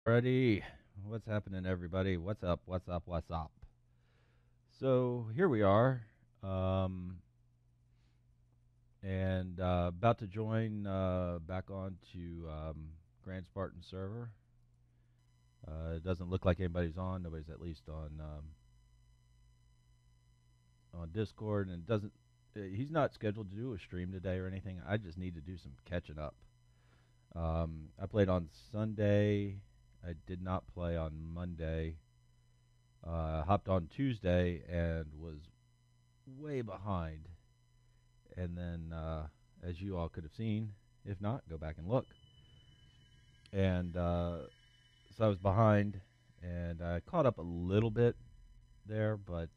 Alrighty, what's happening, everybody? What's up? What's up? What's up? So here we are, um, and about to join back on to Grand Spartan server. It doesn't look like anybody's on. Nobody's at least on Discord, and it doesn't. He's not scheduled to do a stream today or anything. I just need to do some catching up. I played on Sunday. I did not play on Monday. Hopped on Tuesday and was way behind. And then, as you all could have seen, if not, go back and look. And so I was behind, and I caught up a little bit there, but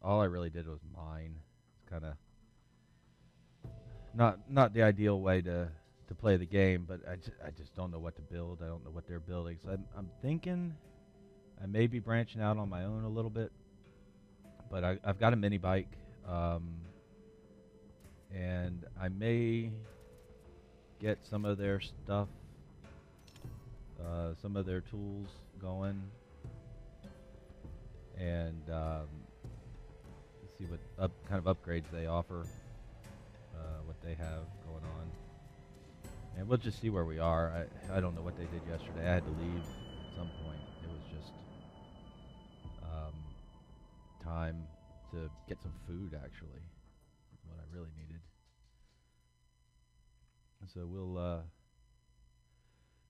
all I really did was mine. It's kind of not the ideal way to play the game, but I just don't know what to build. I don't know what they're building. So I'm thinking I may be branching out on my own a little bit, but I've got a mini bike, and I may get some of their stuff, some of their tools going, and see what kind of upgrades they offer, what they have going on. And we'll just see where we are. I don't know what they did yesterday. I had to leave at some point. It was just time to get some food, actually. What I really needed. So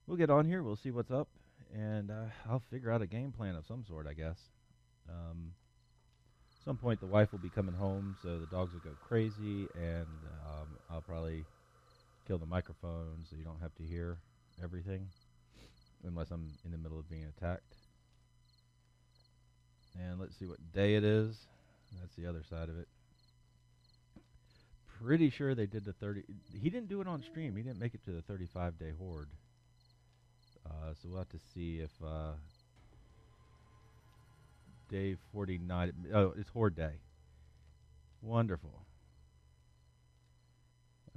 we'll get on here. We'll see what's up, and I'll figure out a game plan of some sort, I guess. Some point the wife will be coming home, so the dogs will go crazy, and I'll probably kill the microphone so you don't have to hear everything unless I'm in the middle of being attacked. And let's see what day it is. That's the other side of it. Pretty sure they did the 30. He didn't do it on stream. He didn't make it to the 35-day Horde. So we'll have to see if day 49. Oh, it's Horde day. Wonderful.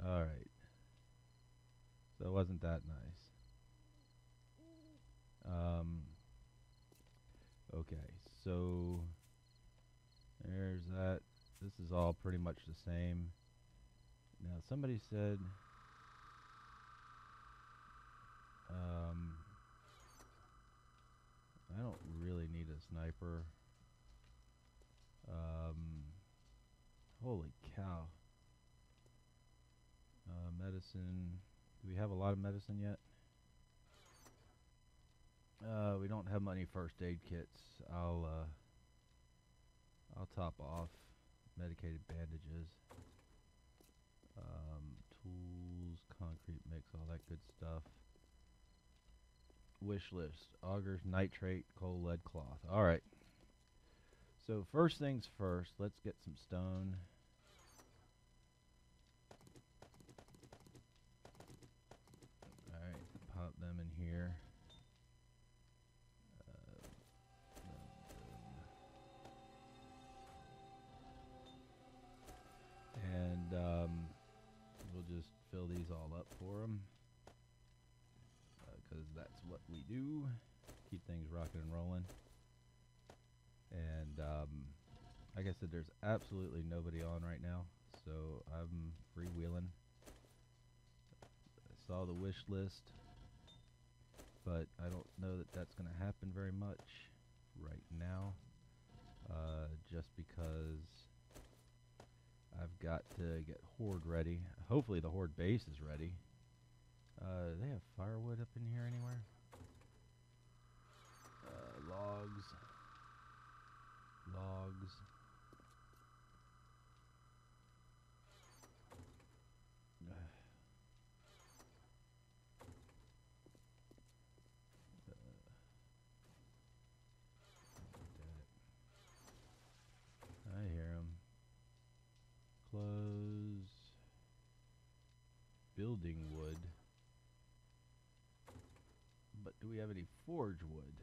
All right. So it wasn't that nice. Okay, so there's that. This is all pretty much the same. Now somebody said I don't really need a sniper. Holy cow. Medicine. Do we have a lot of medicine yet? We don't have many first aid kits. I'll top off medicated bandages, tools, concrete mix, all that good stuff. Wish list: augers, nitrate, coal, lead, cloth. All right. So first things first, let's get some stone. All right, pop them in here. And we'll just fill these all up for them, because that's what we do. Keep things rocking and rolling. And like I said, there's absolutely nobody on right now, so I'm freewheeling. I saw the wish list, but I don't know that that's going to happen very much right now, just because I've got to get Horde ready. Hopefully the Horde base is ready. They have firewood up in here anywhere? Logs. Logs. I hear him. Close. Building wood. But do we have any forge wood?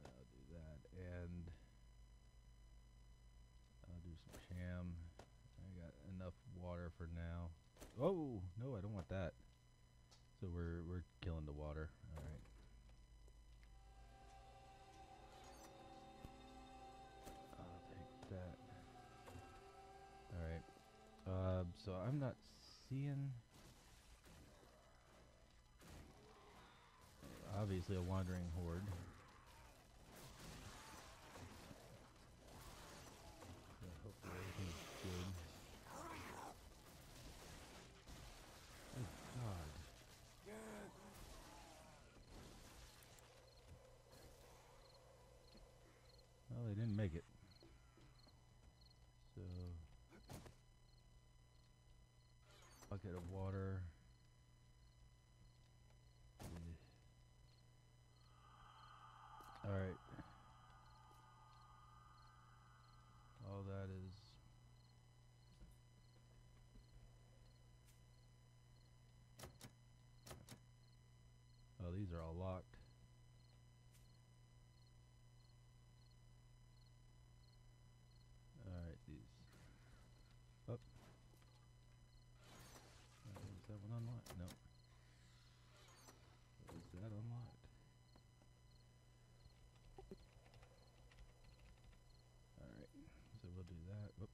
I'll do that, and I'll do some sham. I got enough water for now. Oh no, I don't want that. So we're killing the water. All right. I'll take that. All right. So I'm not seeing obviously a wandering horde. So hopefully everything's good. Oh God. Well, they didn't make it. So bucket of water. All right. All that is. Oh, these are all locked. All right, these. Oh, is that one unlocked? No. Is that unlocked? All right, so we'll do that. Whoop.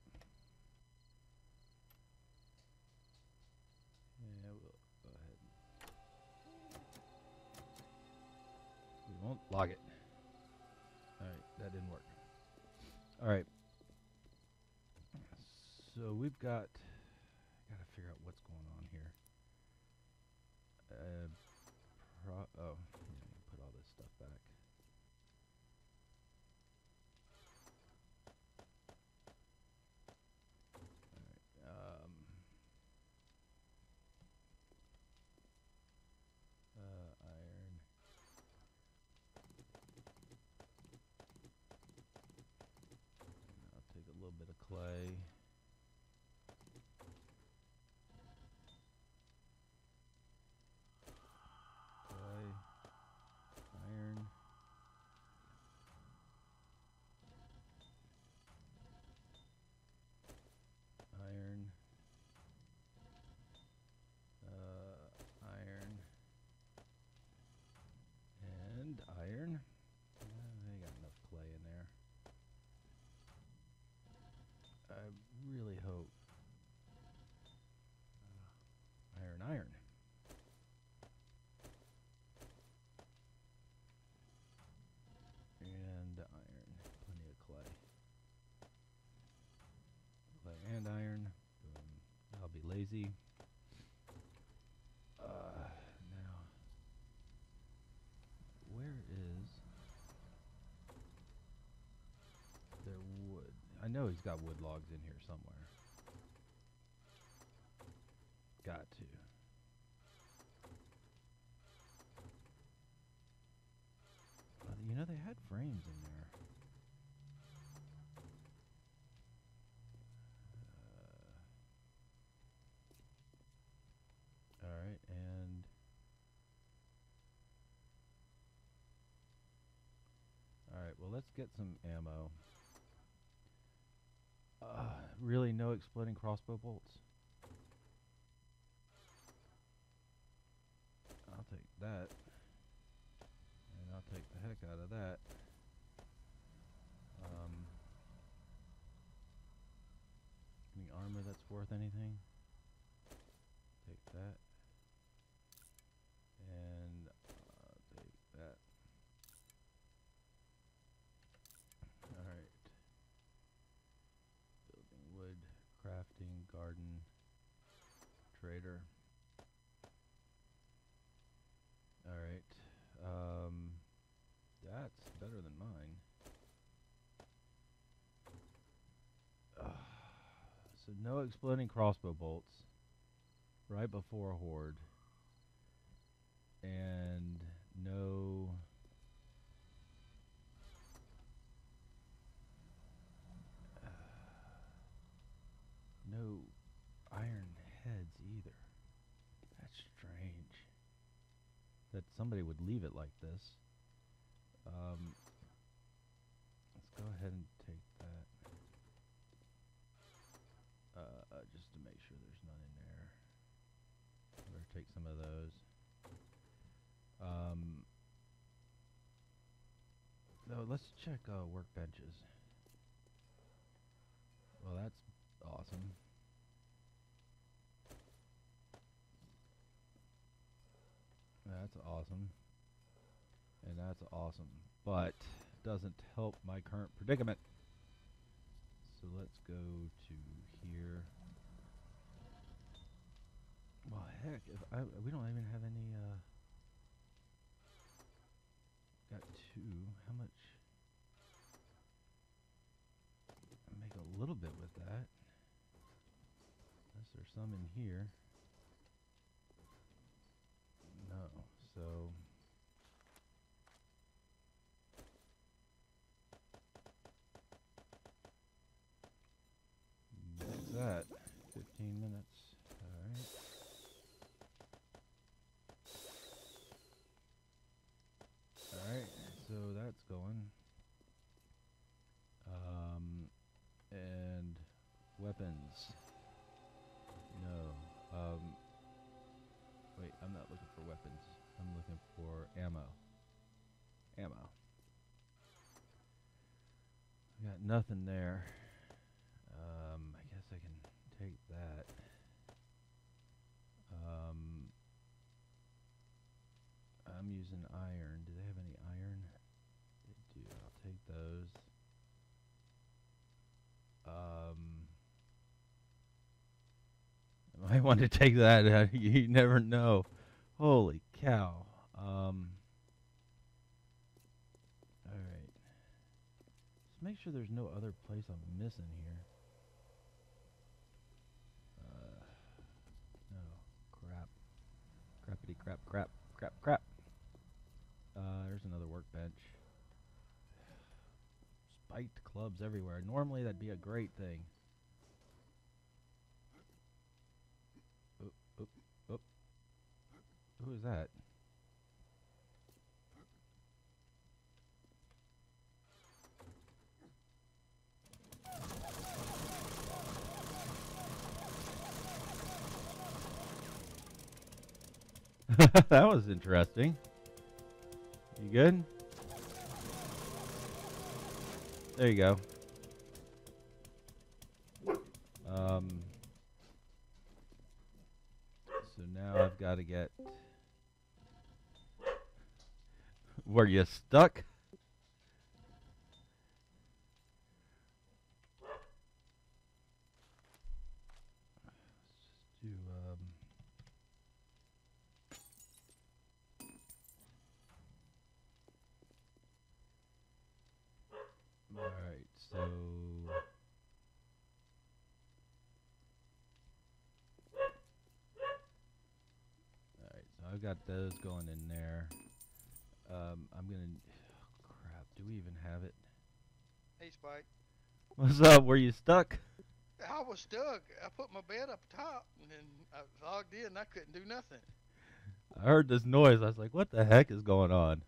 Yeah, we'll go ahead. We won't log it. All right, that didn't work. All right. So we've got to figure out what's going on here. Oh, yeah, put all this stuff back. All right. Iron. And I'll take a little bit of clay. Iron. Iron. Iron. And iron. I got enough clay in there. I really hope. Iron. And iron. Plenty of clay. Clay and iron. Boom. I'll be lazy. Now, where is there wood? I know he's got wood logs in here somewhere. Got to. You know, they had frames in there. Alright, and alright, well, let's get some ammo. Really, no exploding crossbow bolts? I'll take that. And I'll take the heck out of that. Any armor that's worth anything? Take that. And take that. Alright. Building wood, crafting, garden, trader. Alright. That's better than mine. So no exploding crossbow bolts right before a horde. And no no iron heads either. That's strange that somebody would leave it like this. Let's go ahead and take that. Just to make sure there's none in there. take some of those. No, let's check workbenches. Well, that's awesome. That's awesome. And that's awesome. But doesn't help my current predicament. So let's go to here. Well, heck, if we don't even have any, got 2. How much? I make a little bit with that. Unless there's some in here. No, so. What's that? 15 minutes. Alright. Alright, so that's going. And weapons. No. Wait, I'm not looking for weapons. I'm looking for ammo. Ammo. Got nothing there. I guess I can take that. I'm using iron. Do they have any iron? They do. I'll take those. I might want to take that. You never know. Holy cow. Alright. Just make sure there's no other place I'm missing here. No. Crap. Crappity crap crap crap crap. There's another workbench. Spiked clubs everywhere. Normally that'd be a great thing. Who is that? That was interesting. You good? There you go. So now I've got to get... Were you stuck? Let's just do alright, so I've got those going in there. I'm gonna... Oh, crap, do we even have it? Hey, Spike. What's up? Were you stuck? I was stuck. I put my bed up top, and then I logged in, and I couldn't do nothing. I heard this noise. I was like, what the heck is going on?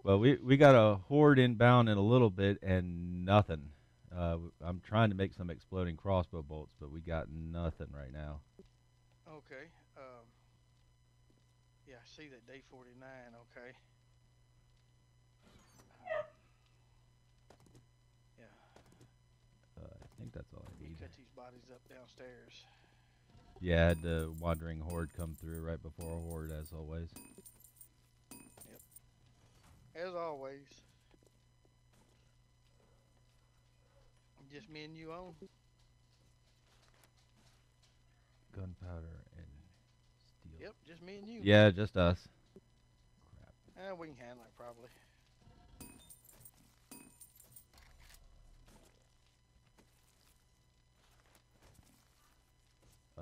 Well, we got a horde inbound in a little bit, and nothing. I'm trying to make some exploding crossbow bolts, but we got nothing right now. Okay. Yeah, I see that day 49. Okay. Yeah. I think that's all I need. Cut these bodies up downstairs. Yeah, I had the wandering horde come through right before a horde, as always. Yep. As always. Just me and you on? Gunpowder and steel. Yep, just me and you. Yeah, just us. Crap. We can handle it, probably.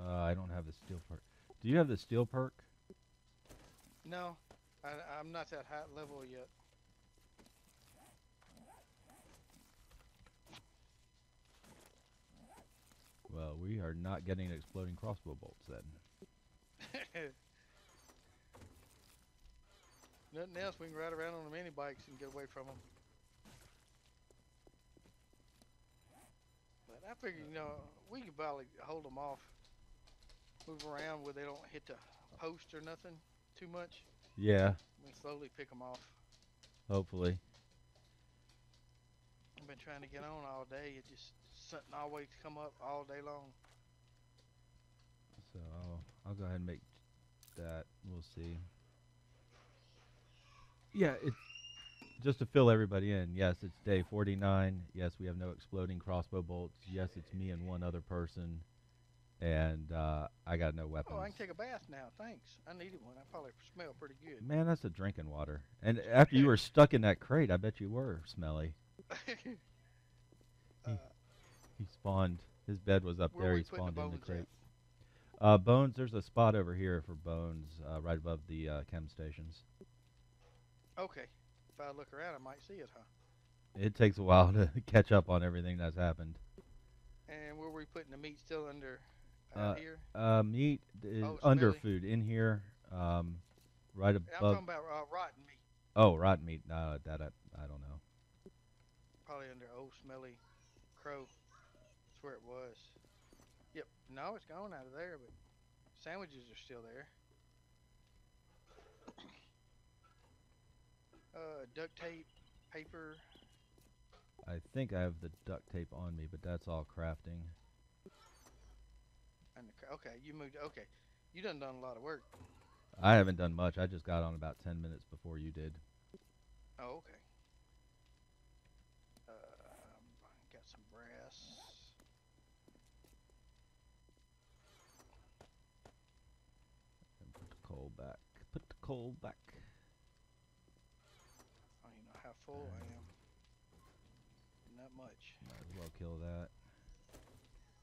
I don't have the steel perk. Do you have the steel perk? No, I'm not that high level yet. Well, we are not getting exploding crossbow bolts then. Nothing else, we can ride around on the mini bikes and get away from them. But I figure, we can probably hold them off. move around where they don't hit the post or nothing too much. Yeah, We slowly pick them off. hopefully. I've been trying to get on all day. It just something always come up all day long. So I'll go ahead and make that. We'll see. Yeah, it's just to fill everybody in. Yes, it's day 49. Yes, we have no exploding crossbow bolts. Yes, it's me and one other person, and I got no Oh, I weapons. can take a bath now. Thanks. I needed one. I probably smell pretty good. Man, that's the drinking water. And after you were stuck in that crate, I bet you were smelly. uh, He, he spawned. His bed was up where there. are we He putting the spawned in the bones crate. at? Bones, there's a spot over here for bones, right above the chem stations. Okay. If I look around, I might see it, huh? It takes a while to catch up on everything that's happened. And where are we putting the meat still under out here? Meat is Oh, under smelly. food in here, right I'm above. talking about rotten meat. Oh, rotten meat. No, that I don't know. Probably under old smelly crow. That's where it was. Yep. No, it's gone out of there, but sandwiches are still there. Duct tape, paper. I think I have the duct tape on me, but that's all crafting. And okay, you moved. Okay, you done a lot of work. I haven't done much. I just got on about 10 minutes before you did. Oh, okay. Got some brass. And put the coal back. Put the coal back. I don't even know how full I am. Not much. Might as well kill that.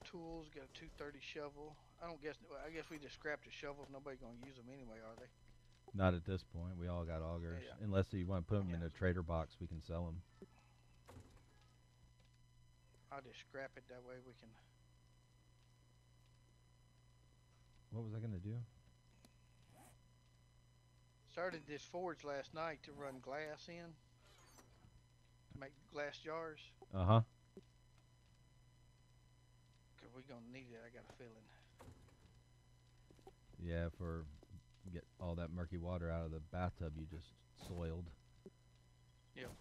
Tools. Got a 230 shovel. I guess we just scrapped the shovels. Nobody's gonna use them anyway, are they? Not at this point. We all got augers. Yeah. Unless you want to put them in Yeah. a trader box, we can sell them. I'll just scrap it. That way we can. What was I going to do? Started this forge last night to run glass in. To make glass jars. Uh-huh. Cause we're gonna need it. I got a feeling. Yeah, for get all that murky water out of the bathtub you just soiled. Yep.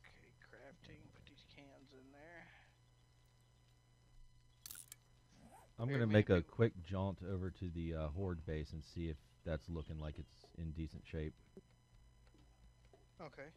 Okay, crafting. Put these cans in there. I'm Very going to many make a people- quick jaunt over to the Horde base and see if that's looking like it's in decent shape. Okay.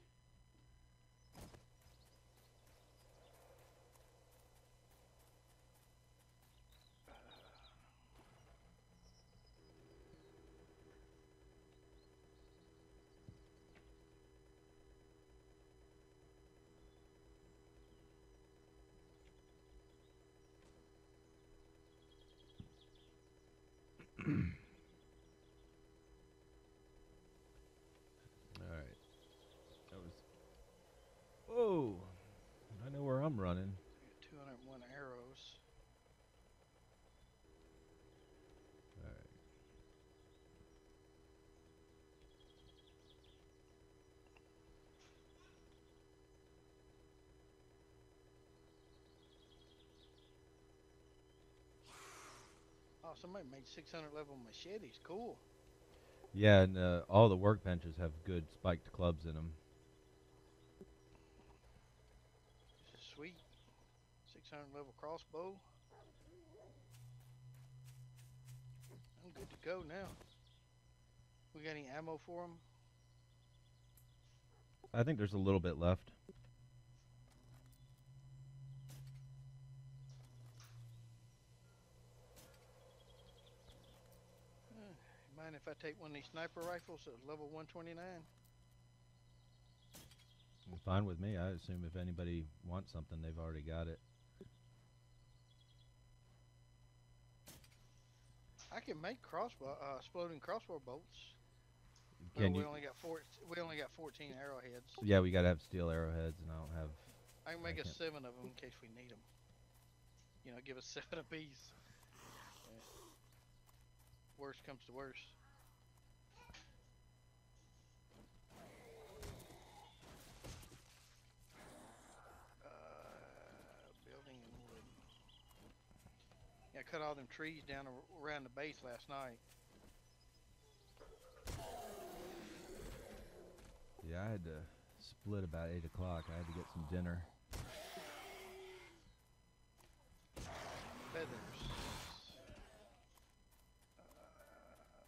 Alright. That was... Whoa! I know where I'm running. 201 arrows. Alright. Oh, somebody made 600 level machetes. Cool. Yeah, and all the workbenches have good spiked clubs in them. This is sweet. 600 level crossbow. I'm good to go now. We got any ammo for them? I think there's a little bit left. Mind if I take one of these sniper rifles at level 129? Fine with me. I assume if anybody wants something, they've already got it. I can make exploding crossbow bolts. Can we you? only got we only got 14 arrowheads. Yeah, we gotta have steel arrowheads, and I don't have. I can make I us can't. 7 of them in case we need them. You know, give us 7 apiece. Yeah. Worst comes to worst. cut all them trees down around the base last night. Yeah, I had to split about 8 o'clock. I had to get some dinner. Feathers.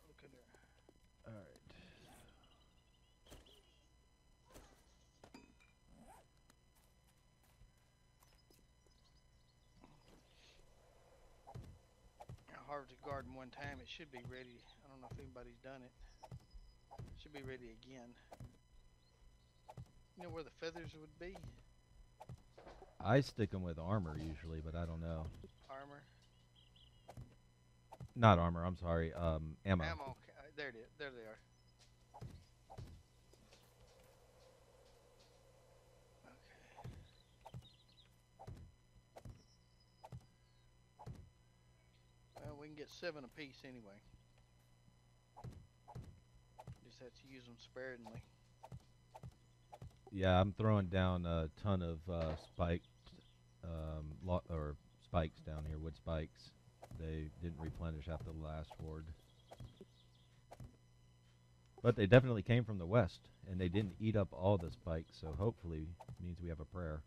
Look at there. All right. I harvested garden one time. It should be ready. I don't know if anybody's done it. Should be ready again. You know where the feathers would be? I stick them with armor usually, but I don't know. Armor. Not armor. I'm sorry. Ammo. Ammo. There it is. There they are. Okay. Well, we can get 7 apiece anyway. Just have to use them sparingly. Yeah, I'm throwing down a ton of spiked or spikes down here, wood spikes. They didn't replenish after the last horde. But they definitely came from the west, and they didn't eat up all the spikes, so hopefully means we have a prayer.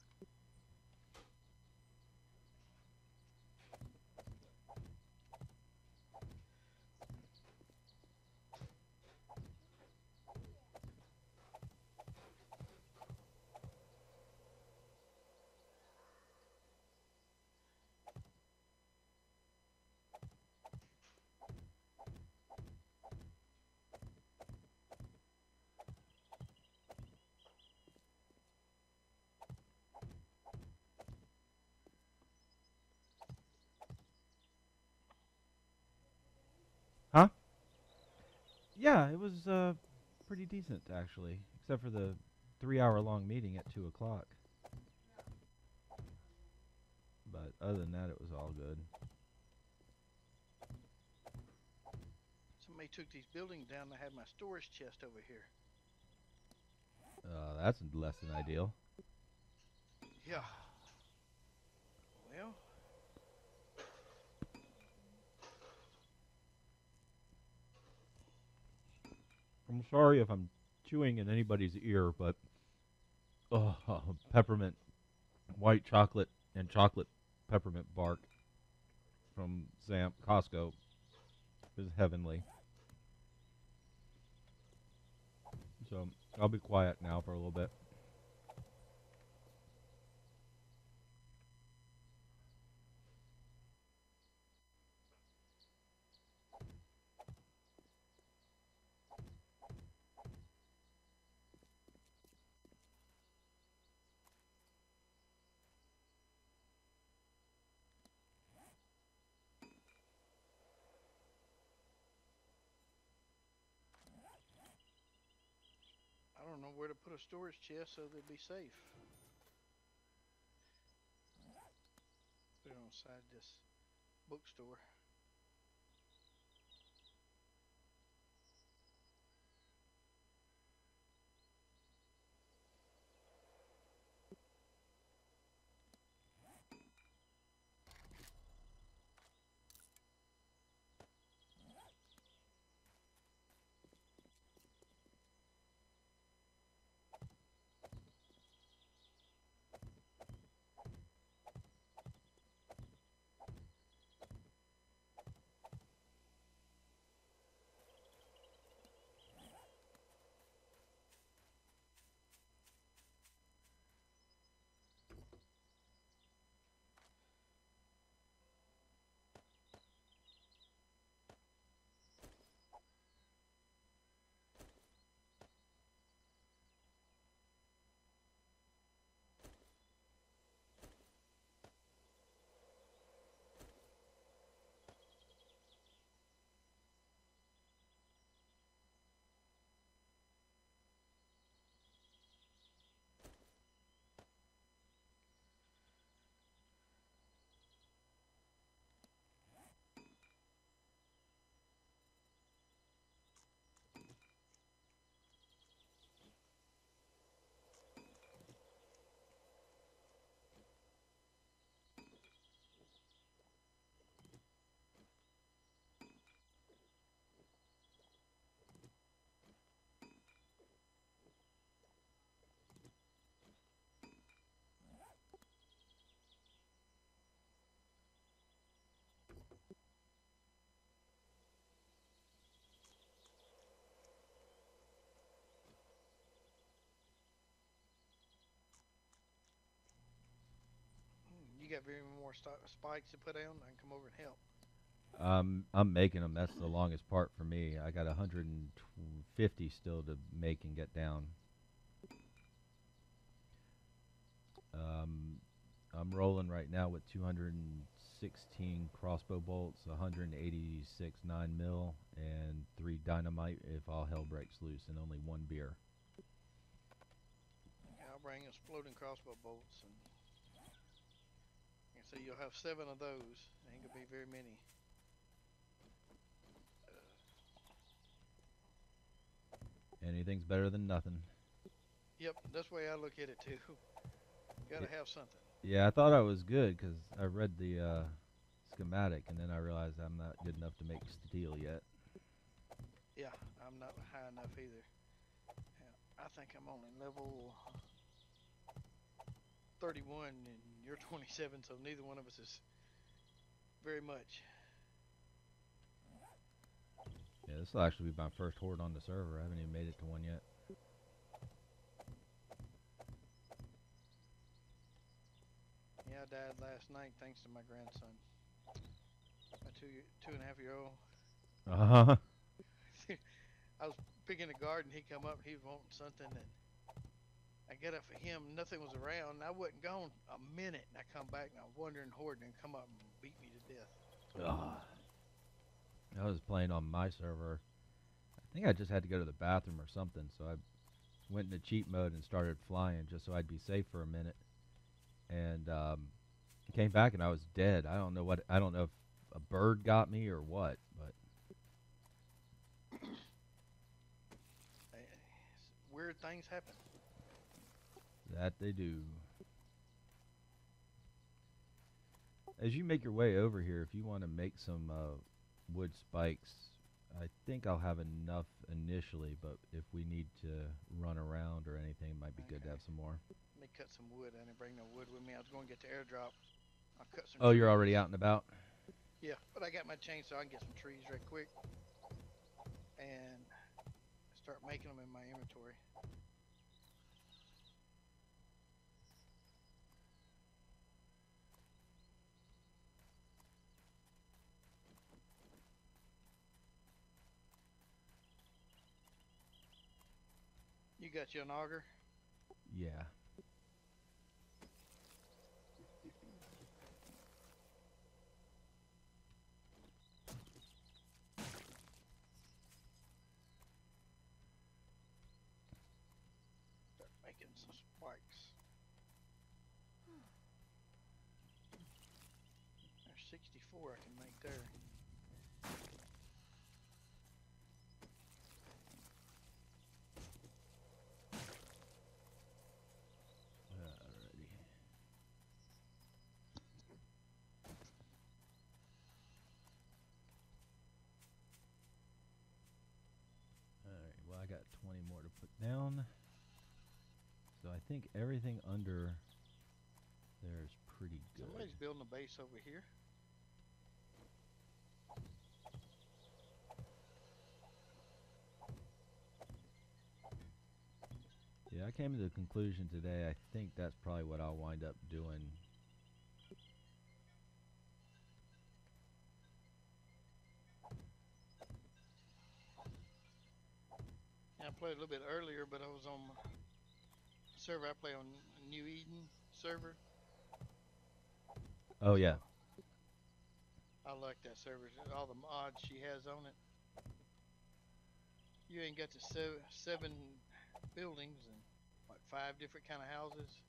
Huh? Yeah, it was pretty decent, actually, except for the 3-hour-long meeting at 2 o'clock. But other than that, it was all good. Somebody took these buildings down. I had my storage chest over here. That's less than ideal. Yeah. Well. I'm sorry if I'm chewing in anybody's ear, but peppermint, white chocolate, and chocolate peppermint bark from Costco is heavenly. So I'll be quiet now for a little bit. I don't know where to put a storage chest so they'd be safe. Put it on the side of this bookstore. got very more spikes to put down, I can come over and help. I'm making them. That's the longest part for me. I got 150 still to make and get down. I'm rolling right now with 216 crossbow bolts, 186 9mm, and 3 dynamite if all hell breaks loose, and only 1 beer. Yeah, I'll bring exploding crossbow bolts, and so you'll have 7 of those. Ain't gonna be very many. Anything's better than nothing. Yep, that's the way I look at it too. Gotta have something. Yeah, I thought I was good because I read the schematic, and then I realized I'm not good enough to make steel yet. Yeah, I'm not high enough either. I think I'm only level 31 and you're 27, so neither one of us is very much. Yeah, this will actually be my first horde on the server. I haven't even made it to one yet. Yeah, I died last night thanks to my grandson. My 2.5-year-old. Uh-huh. I was picking the garden, he come up, he was wanting something, and I get up for him, nothing was around, and I wasn't gone a minute, and I come back, and I wandering Horde, and come up and beat me to death. I was playing on my server. I think I just had to go to the bathroom or something, so I went into cheat mode and started flying just so I'd be safe for a minute. And came back and I was dead. I don't know if a bird got me or what, but Weird things happen. that they do. As you make your way over here, if you want to make some wood spikes, I think I'll have enough initially, but if we need to run around or anything, it might be good to have some more. Let me cut some wood. I didn't bring no wood with me. I was going to get the airdrop. I'll cut some Oh, trees. you're already out and about? Yeah, but I got my chainsaw. I can get some trees right quick and start making them in my inventory. You got your auger? Yeah. Start making some spikes. There's 64 I can make there. I got 20 more to put down. So I think everything under there is pretty good. Somebody's building a base over here. Yeah, I came to the conclusion today, I think that's probably what I'll wind up doing. Yeah, I played a little bit earlier, but I was on server. I play on New Eden server. Oh yeah. I like that server. All the mods she has on it. You ain't got the 7 buildings and like 5 different kind of houses.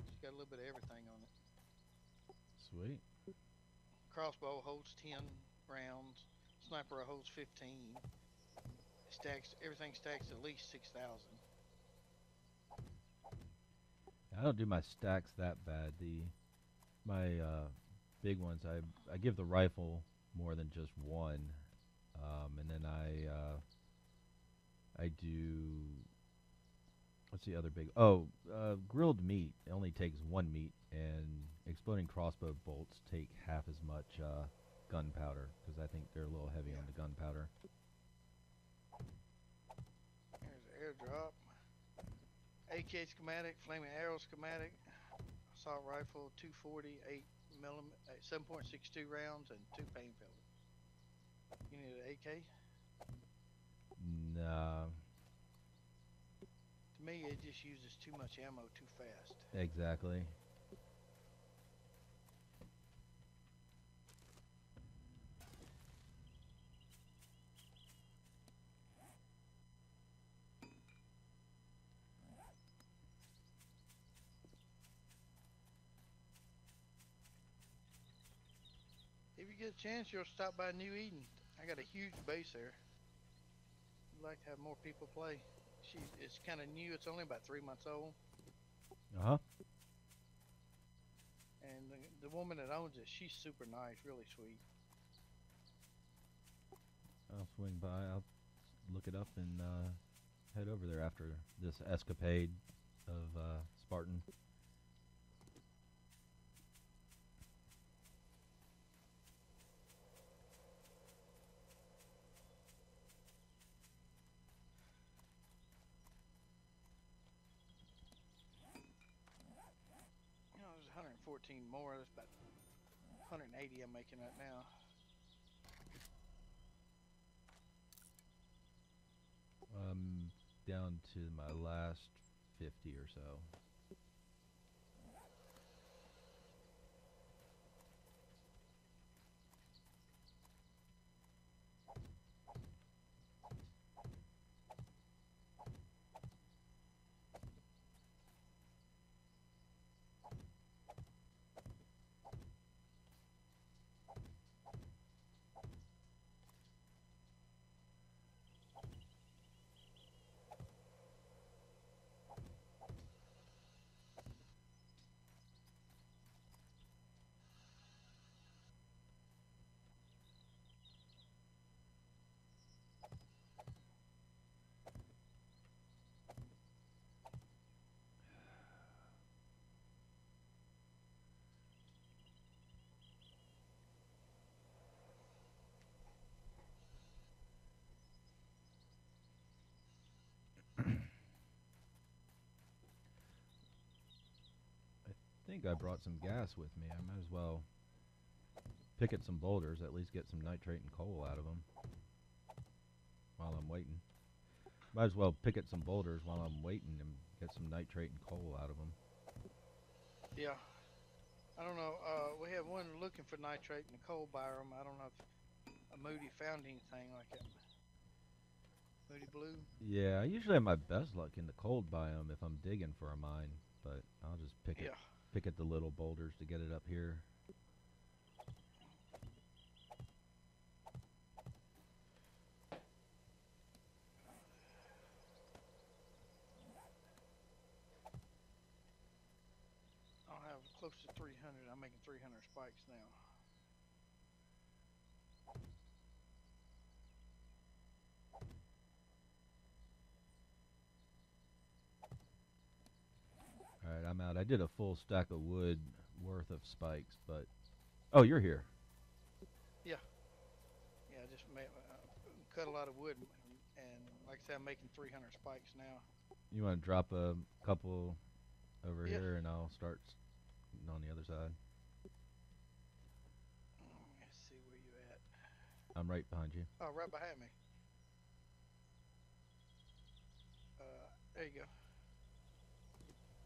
She's got a little bit of everything on it. Sweet. Crossbow holds 10 rounds. Sniper holds 15. Everything stacks at least 6,000. I don't do my stacks that bad. My big ones, I give the rifle more than just one, and then I do. What's the other big? Oh, grilled meat. It only takes 1 meat, and exploding crossbow bolts take half as much gunpowder because I think they're a little heavy on the gunpowder. There's an airdrop. AK schematic, flaming arrow schematic, assault rifle, 240, 8 millimeter, 7.62 rounds, and 2 painkillers. You need an AK? Nah, To me, it just uses too much ammo too fast. exactly. If you get a chance, you'll stop by New Eden. I got a huge base there. I'd like to have more people play. It's kind of new. It's only about 3 months old. Uh-huh. And the woman that owns it, she's super nice, really sweet. I'll swing by. I'll look it up and head over there after this escapade of Spartan. You know, there's 114 more. There's about 180 I'm making right now. I'm down to my last 50 or so. I think I brought some gas with me. I might as well picket some boulders, at least get some nitrate and coal out of them while I'm waiting. Might as well picket some boulders while I'm waiting and get some nitrate and coal out of them. Yeah. I don't know. We have one looking for nitrate in the coal biome. I don't know if Moody found anything like it. Moody Blue. Yeah, I usually have my best luck in the cold biome if I'm digging for a mine, but I'll just pick at the little boulders to get it up here. I'll have close to 300. I'm making 300 spikes now. Alright, I'm out. I did a full stack of wood worth of spikes, but... Oh, you're here. Yeah. Yeah, I just cut a lot of wood, and like I said, I'm making 300 spikes now. You want to drop a couple over Yeah. here, and I'll start on the other side. Let's see where you at. I'm right behind you. Oh, right behind me. There you go.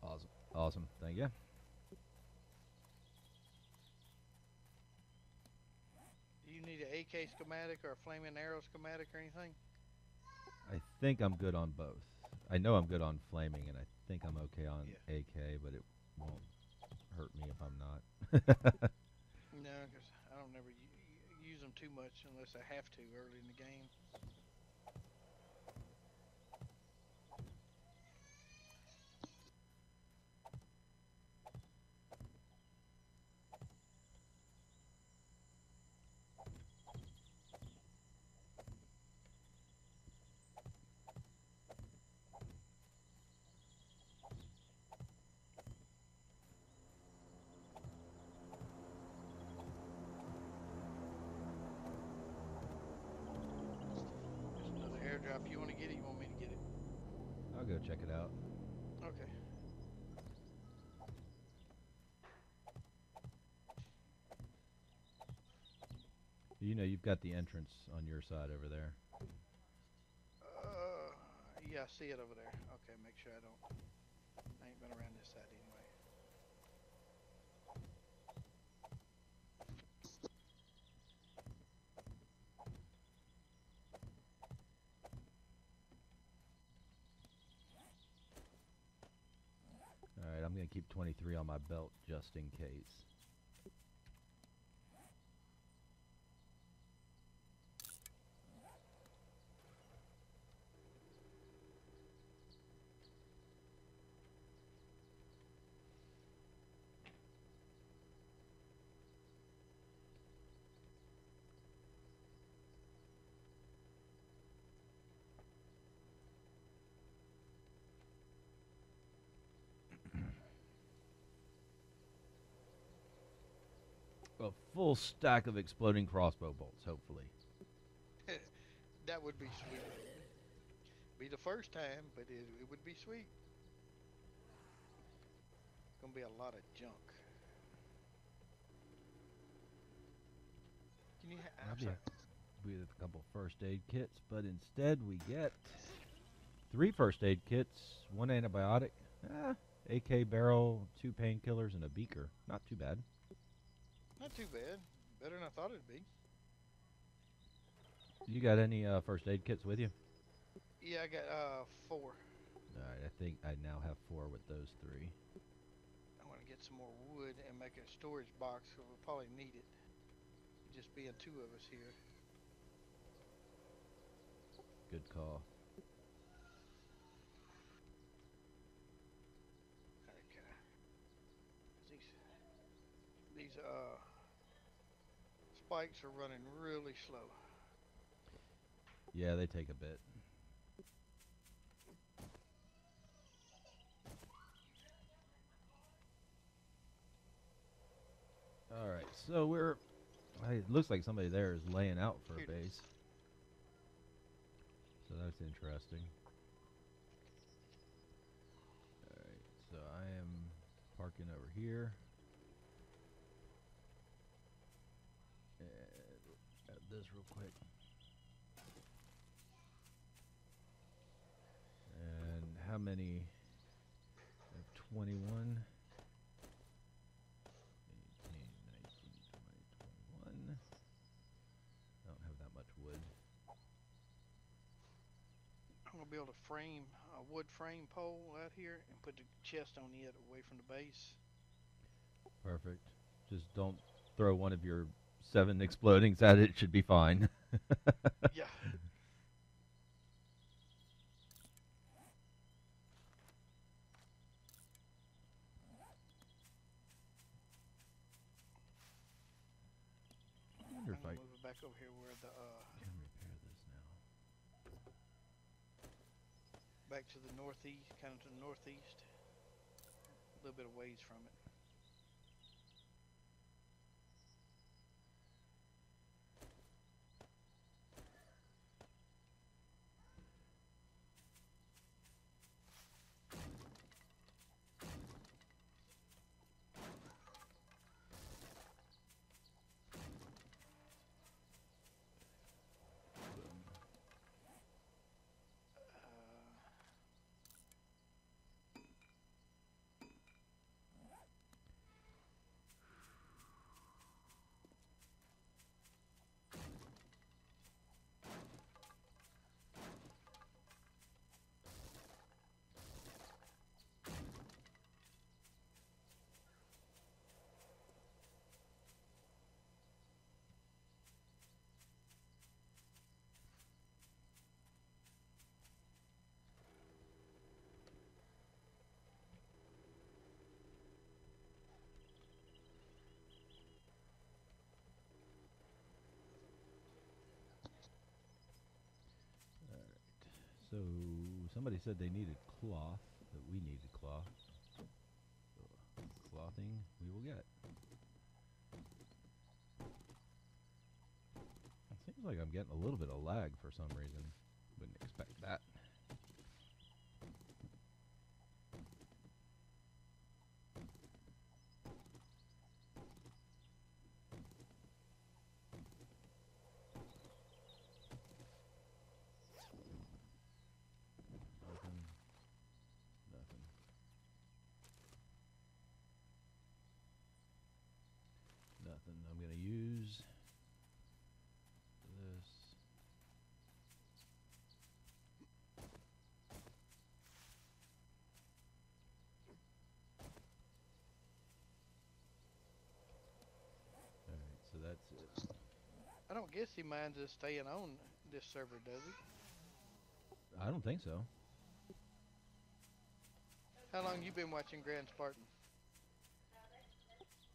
Awesome. Awesome. Thank you. Do you need an AK schematic or a flaming arrow schematic or anything? I think I'm good on both. I know I'm good on flaming, and I think I'm okay on AK, but it won't hurt me if I'm not. No, because I don't never use them too much unless I have to early in the game. There's another airdrop. You want to get it? You want me to get it? I'll go check it out. Okay. You know, you've got the entrance on your side over there. Yeah, I see it over there. Okay, make sure I don't. I ain't been around this side anyway. Alright, I'm going to keep 23 on my belt just in case. A full stack of exploding crossbow bolts, hopefully. That would be sweet. Be the first time, but it would be sweet. Gonna be a lot of junk. Can you? I'm sorry. With a couple first aid kits, but instead we get 3 first aid kits, 1 antibiotic, AK barrel, 2 painkillers, and a beaker. Not too bad. Not too bad. Better than I thought it'd be. You got any first aid kits with you? Yeah, I got 4. Alright, I think I now have 4 with those 3. I want to get some more wood and make a storage box, so we'll probably need it. Just being 2 of us here. Good call. Okay. These spikes are running really slow. Yeah, they take a bit. Alright, so we're... it looks like somebody there is laying out for a base. So that's interesting. Alright, so I am parking over here. And grab this real quick. And how many? I have 21. 18, 19, 20, 21. I don't have that much wood. I'm gonna build a wood frame pole out here and put the chest on it away from the base. Perfect. Just don't throw one of your 7 explodings at it. It should be fine. Yeah. I'm gonna move it back over here where the can repair this now. back to the northeast, kind of to the northeast. A little bit of ways from it. So somebody said they needed cloth, that we needed cloth. So, clothing we will get. It seems like I'm getting a little bit of lag for some reason. Wouldn't expect that. Nothing I'm gonna use this. All right, so that's it. I don't guess he minds us staying on this server, does he? I don't think so. How long you been watching Grand Spartan?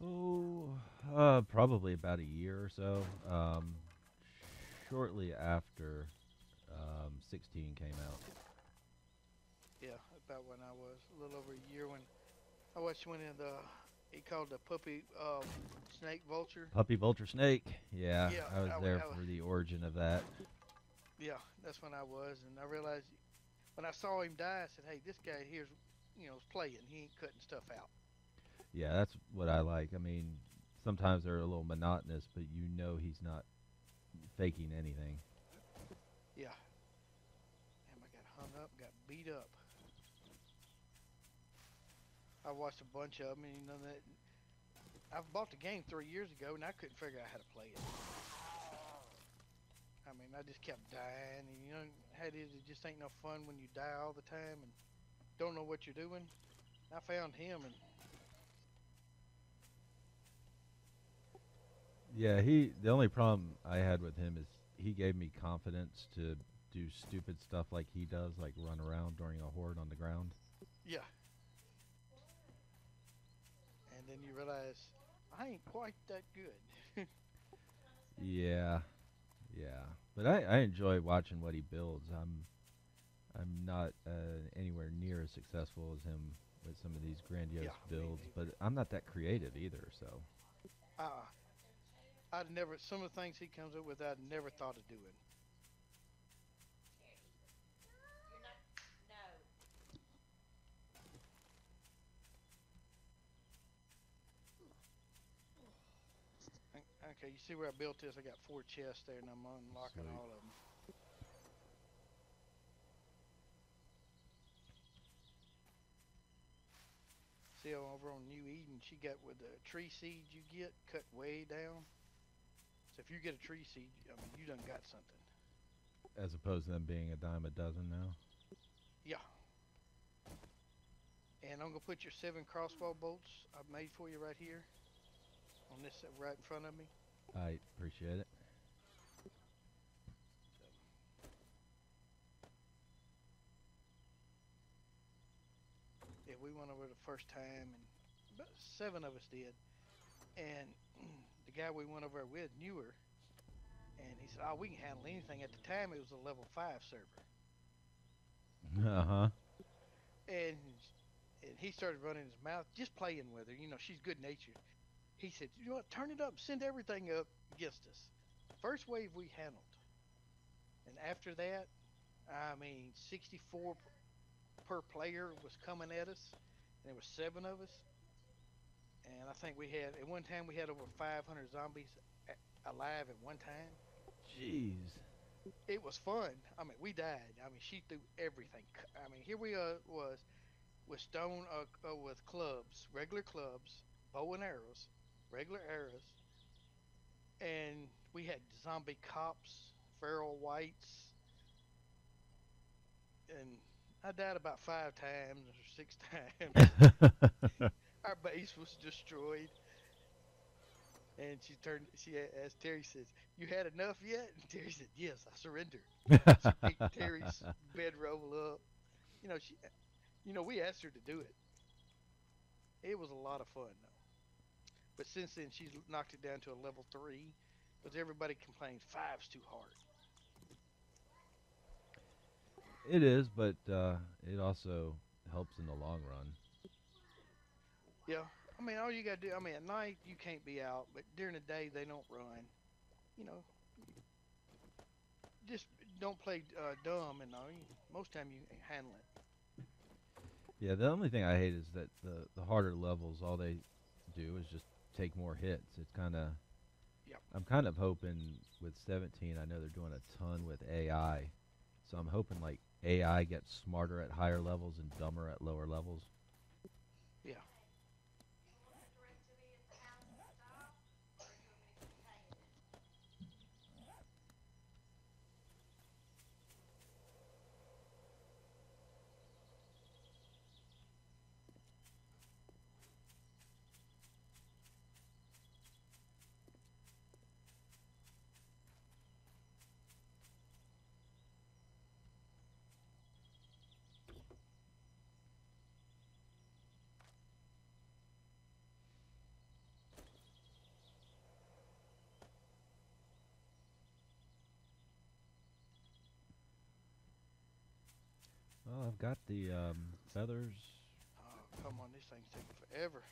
Oh, probably about a year or so. Shortly after 16 came out. Yeah, about when I was a little over a year when I watched one of the he called the puppy snake vulture. Puppy Vulture Snake. Yeah, Yeah, I was there for the origin of that. yeah, that's when I was, and I realized when I saw him die, I said, "Hey, this guy here's is playing. He ain't cutting stuff out." Yeah, that's what I like. I mean, sometimes they're a little monotonous, but you know he's not faking anything. Yeah, damn, I got hung up, got beat up. I watched a bunch of them, and that I bought the game 3 years ago, and I couldn't figure out how to play it. I mean, I just kept dying, and how it is, it just ain't no fun when you die all the time and don't know what you're doing. I found him, and Yeah, the only problem I had with him is he gave me confidence to do stupid stuff like he does, like run around during a horde on the ground. yeah. And then you realize I ain't quite that good. Yeah, yeah. But I enjoy watching what he builds. I'm not anywhere near as successful as him with some of these grandiose Yeah, me builds, but neither. I'm not that creative either. So Uh, I'd never, some of the things he comes up with, I'd never thought of doing. Okay, you see where I built this? I got 4 chests there, and I'm unlocking sweet. all of them. See over on New Eden, she got with the tree seeds you get cut way down. So if you get a tree seed, I mean, you done got something. As opposed to them being a dime a dozen now. Yeah. And I'm gonna put your 7 crossbow bolts I've made for you right here on this right in front of me. I appreciate it. Yeah, we went over the first time, and about 7 of us did. And the guy we went over with knew her, and he said, "Oh, we can handle anything." At the time, it was a level 5 server, Uh huh. and he started running his mouth, just playing with her. She's good natured. He said, "You know what? Turn it up, send everything up against us." First wave we handled, and after that, I mean, 64 per player was coming at us, and there was 7 of us. And I think we had at one time we had over 500 zombies alive at one time. Jeez. It was fun. I mean, we died. I mean, she threw everything. I mean, here we was with stone with clubs, regular clubs, bow and arrows, regular arrows, and we had zombie cops, feral whites, and I died about 5 times or 6 times. Our base was destroyed. And she asked Terry, says, "You had enough yet?" And Terry said, "Yes, I surrendered." She picked Terry's bedroll up. You know, she, we asked her to do it. It was a lot of fun, though. But since then, she's knocked it down to a level 3, because everybody complains five's too hard. It is, but it also helps in the long run. Yeah, I mean, all you gotta do, I mean, at night you can't be out, but during the day they don't run. You know, just don't play dumb, and most time you handle it. Yeah, the only thing I hate is that the harder levels, all they do is just take more hits. It's kind of Yep. I'm kind of hoping with 17. I know they're doing a ton with AI, so I'm hoping like AI gets smarter at higher levels and dumber at lower levels. Yeah. Well, I've got the feathers. Oh, come on, this thing's taking forever.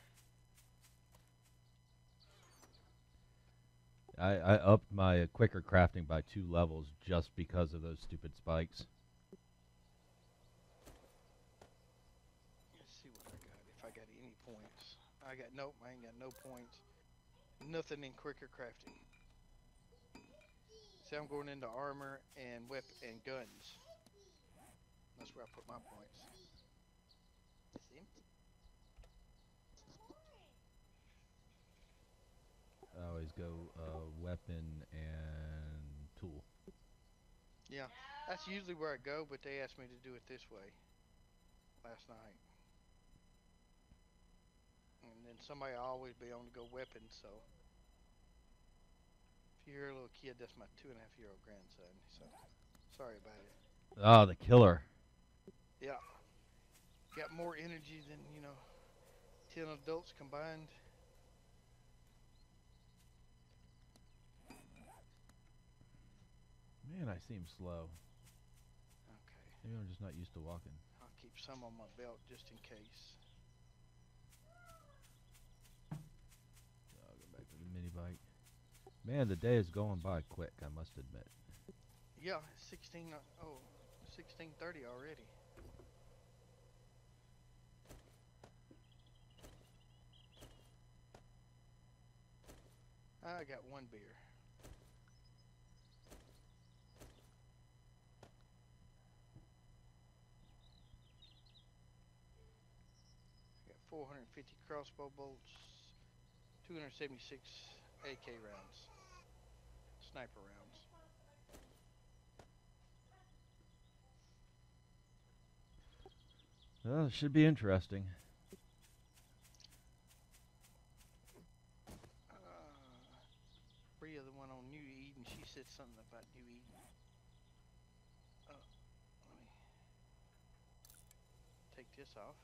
I upped my quicker crafting by 2 levels just because of those stupid spikes. Let's see what I got. If I got any points. Nope, I ain't got no points. Nothing in quicker crafting. See, I'm going into armor and whip and guns. That's where I put my points. See? I always go weapon and tool. Yeah, that's usually where I go, but they asked me to do it this way last night. And then somebody will always be on to go weapons, so if you hear a little kid, that's my 2.5-year-old grandson. So sorry about it. Oh, the killer. Yeah, got more energy than 10 adults combined. Man, I seem slow. Okay, Maybe I'm just not used to walking. I'll keep some on my belt just in case. I'll go back to the mini bike. Man, the day is going by quick, I must admit. Yeah, 16:30 already. I got one beer. I got 450 crossbow bolts, 276 AK rounds, sniper rounds. Well, it should be interesting. Bria, the one on New Eden, she said something about New Eden. Let me take this off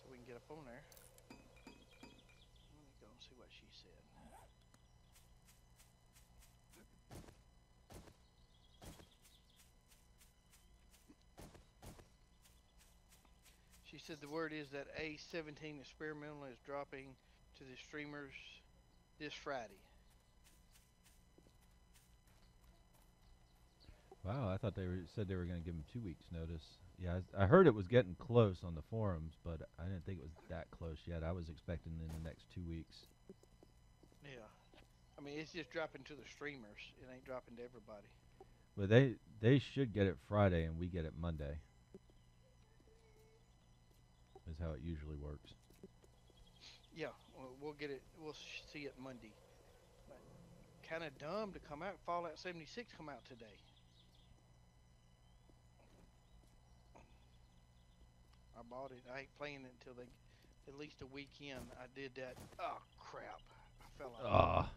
so we can get up on there. Let me go and see what she said. She said the word is that A17 experimental is dropping to the streamers this Friday. Wow, I thought said they were going to give him 2 weeks' notice. Yeah, I heard it was getting close on the forums, but I didn't think it was that close yet. I was expecting in the next 2 weeks. Yeah. I mean, it's just dropping to the streamers. It ain't dropping to everybody. But they should get it Friday and we get it Monday. Is how it usually works. Yeah, we'll get it. We'll see it Monday. But kind of dumb to come out. Fallout 76 come out today. I bought it. I ain't playing it until at least a weekend. I did that. Oh crap! I fell out. Ah.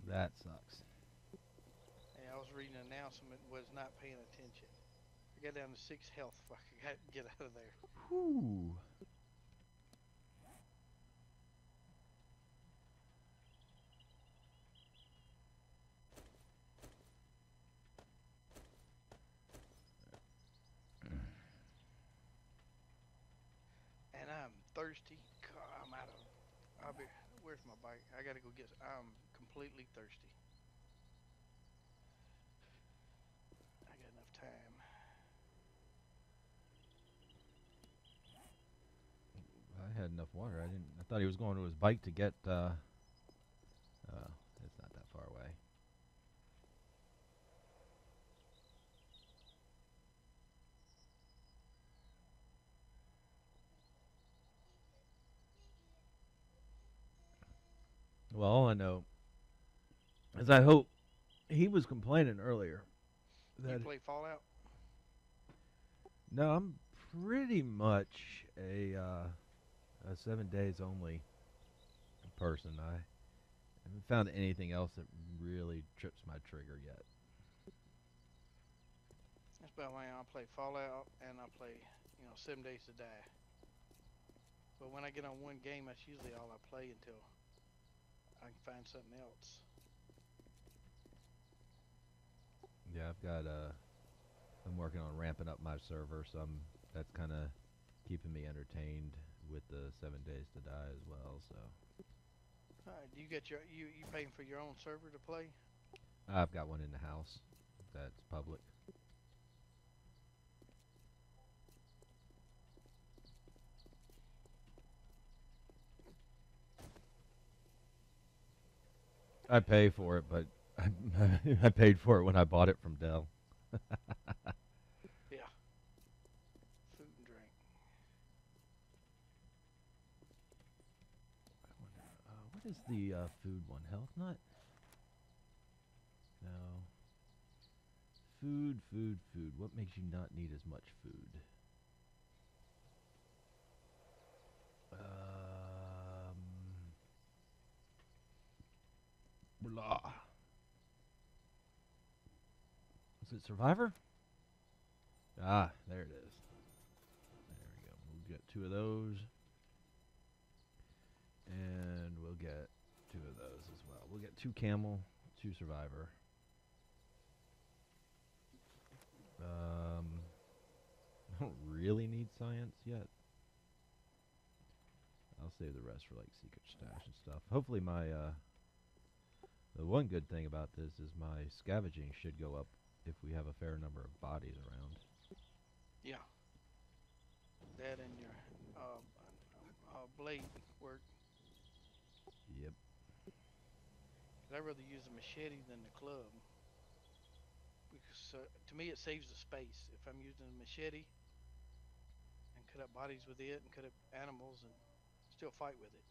That sucks. Hey, I was reading an announcement. Was not paying attention. I got down to 6 health. Fuck! I got to get out of there. Whew. And I'm thirsty. I'm out of. I'll be. Where's my bike? I gotta go get. I'm completely thirsty. I got enough time. I had enough water. I thought he was going to his bike to get. It's not that far away. Well, all I know is I hope he was complaining earlier You that play Fallout? no, I'm pretty much a 7 days only person. I haven't found anything else that really trips my trigger yet. That's about why I play Fallout and I play, 7 Days to Die. But when I get on one game, that's usually all I play until I can find something else. Yeah, I've got I'm working on ramping up my server, so that's kind of keeping me entertained with the 7 Days to Die as well. So Do you get you paying for your own server to play? I've got one in the house that's public. I pay for it, but I paid for it when I bought it from Dell. Yeah. Food and drink. I wonder, what is the food one? Health nut? No. Food, food, food. What makes you not need as much food? Blah. Is it Survivor? Ah, there it is. There we go. We'll get 2 of those. And we'll get 2 of those as well. We'll get 2 camel, 2 survivor. I don't really need science yet. I'll save the rest for like secret stash and stuff. Hopefully my the one good thing about this is my scavenging should go up if we have a fair number of bodies around. Yeah. That and your blade work. Yep. 'Cause I'd rather use a machete than the club. Because to me it saves the space. If I'm using a machete and cut up bodies with it and cut up animals and still fight with it.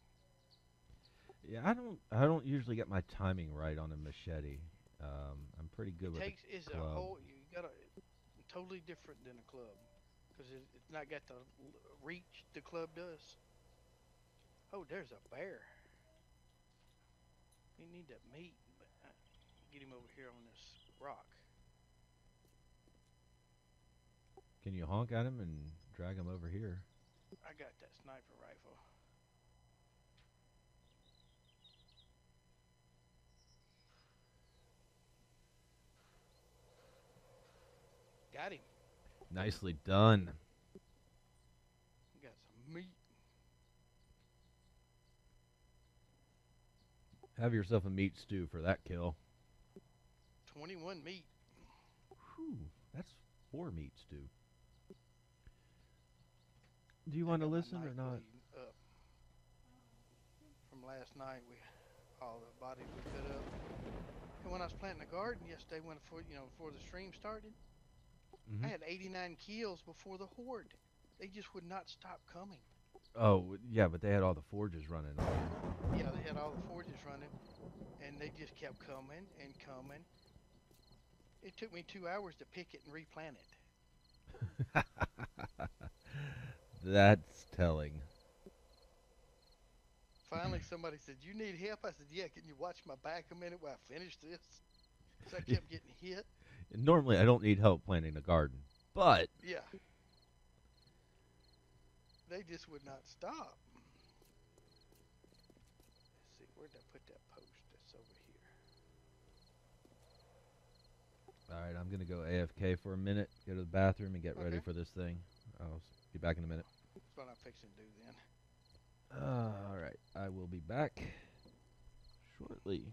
Yeah, I don't usually get my timing right on a machete. I'm pretty good with It's the a club. whole you got a totally different than a club because it's not got the reach the club does. Oh, there's a bear. We need that meat, but get him over here on this rock. Can you honk at him and drag him over here? I got that sniper rifle. Got him. Nicely done. Got some meat. Have yourself a meat stew for that kill. 21 meat. Whew, that's 4 meat stew. Do you I want to got my listen or knife not? blade up from last night. We all the bodies we cut up. And when I was planting the garden yesterday, when before the stream started, I Mm-hmm. had 89 kills before the horde. They just would not stop coming. Oh, yeah, but they had all the forges running on. Yeah, they had all the forges running, and they just kept coming and coming. It took me 2 hours to pick it and replant it. That's telling. Finally, somebody said, "You need help?" I said, "Yeah, can you watch my back a minute while I finish this?" Because I kept getting hit. Normally, I don't need help planting a garden, but Yeah, they just would not stop. Let's see, where'd I put that post? That's over here. all right, I'm gonna go AFK for a minute, go to the bathroom, and get ready Okay, for this thing. I'll be back in a minute. that's what I'm fixing to do then. All right, I will be back shortly.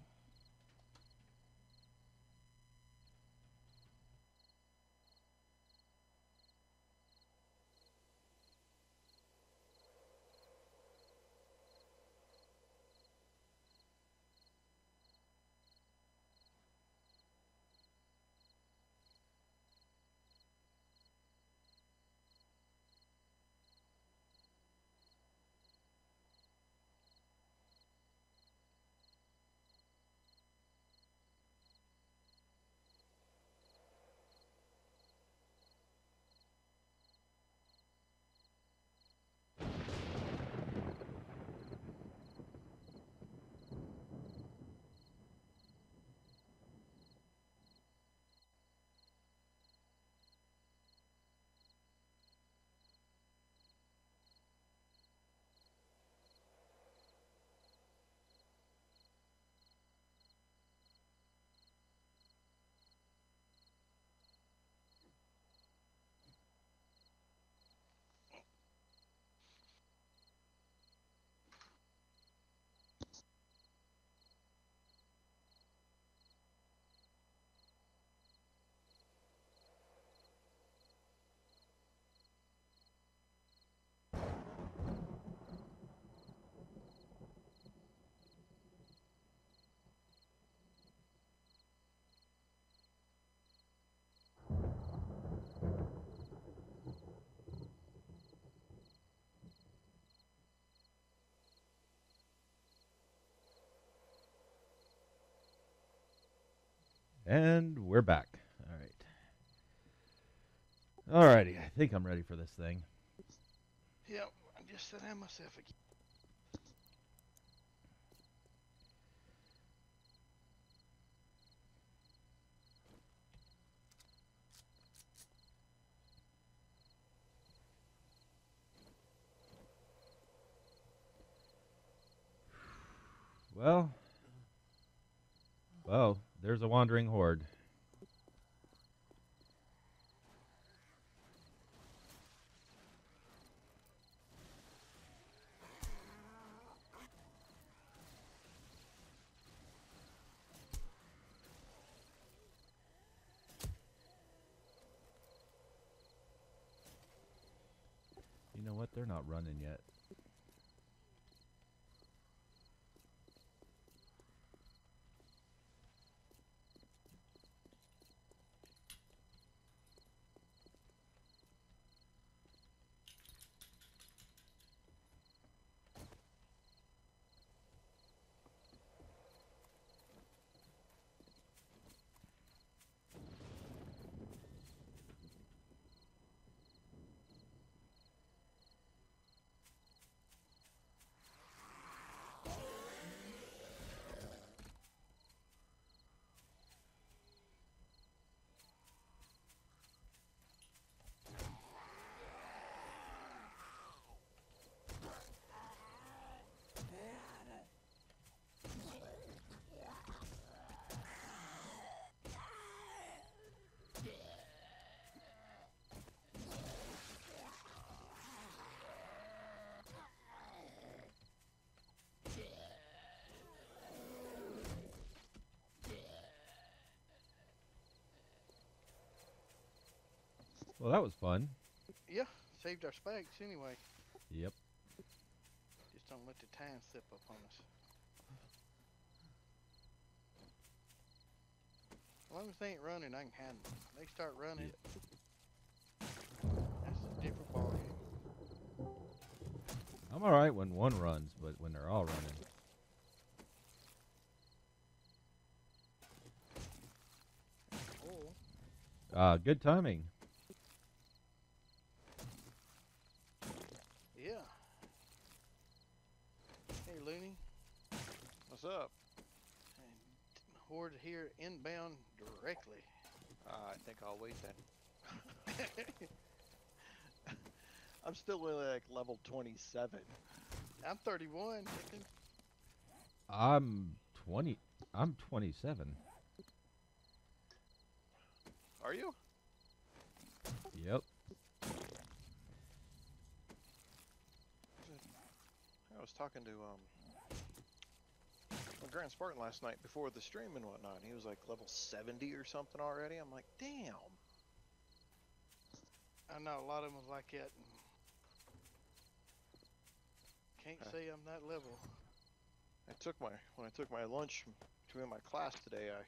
And we're back. All right. Alrighty, I think I'm ready for this thing. Yep, I just sat down myself again. Well, there's a wandering horde. You know what? They're not running yet. Well, that was fun. Yeah, saved our specs anyway. Yep. Just don't let the time slip up on us. As long as they ain't running, I can handle them. They start running, that's a different ballgame. I'm alright when one runs, but when they're all running. Oh, Good timing. yeah. Hey, Looney. What's up? And Horde here inbound directly. I think I'll wait then. I'm still only like level 27. I'm 31. Chicken. I'm 20. I'm 27. Are you? Yep. I was talking to Grand Spartan last night before the stream and whatnot. He was like level 70 or something already. I'm like, damn. I know a lot of them was like that. Can't say I'm that level. When I took my lunch between my class today, I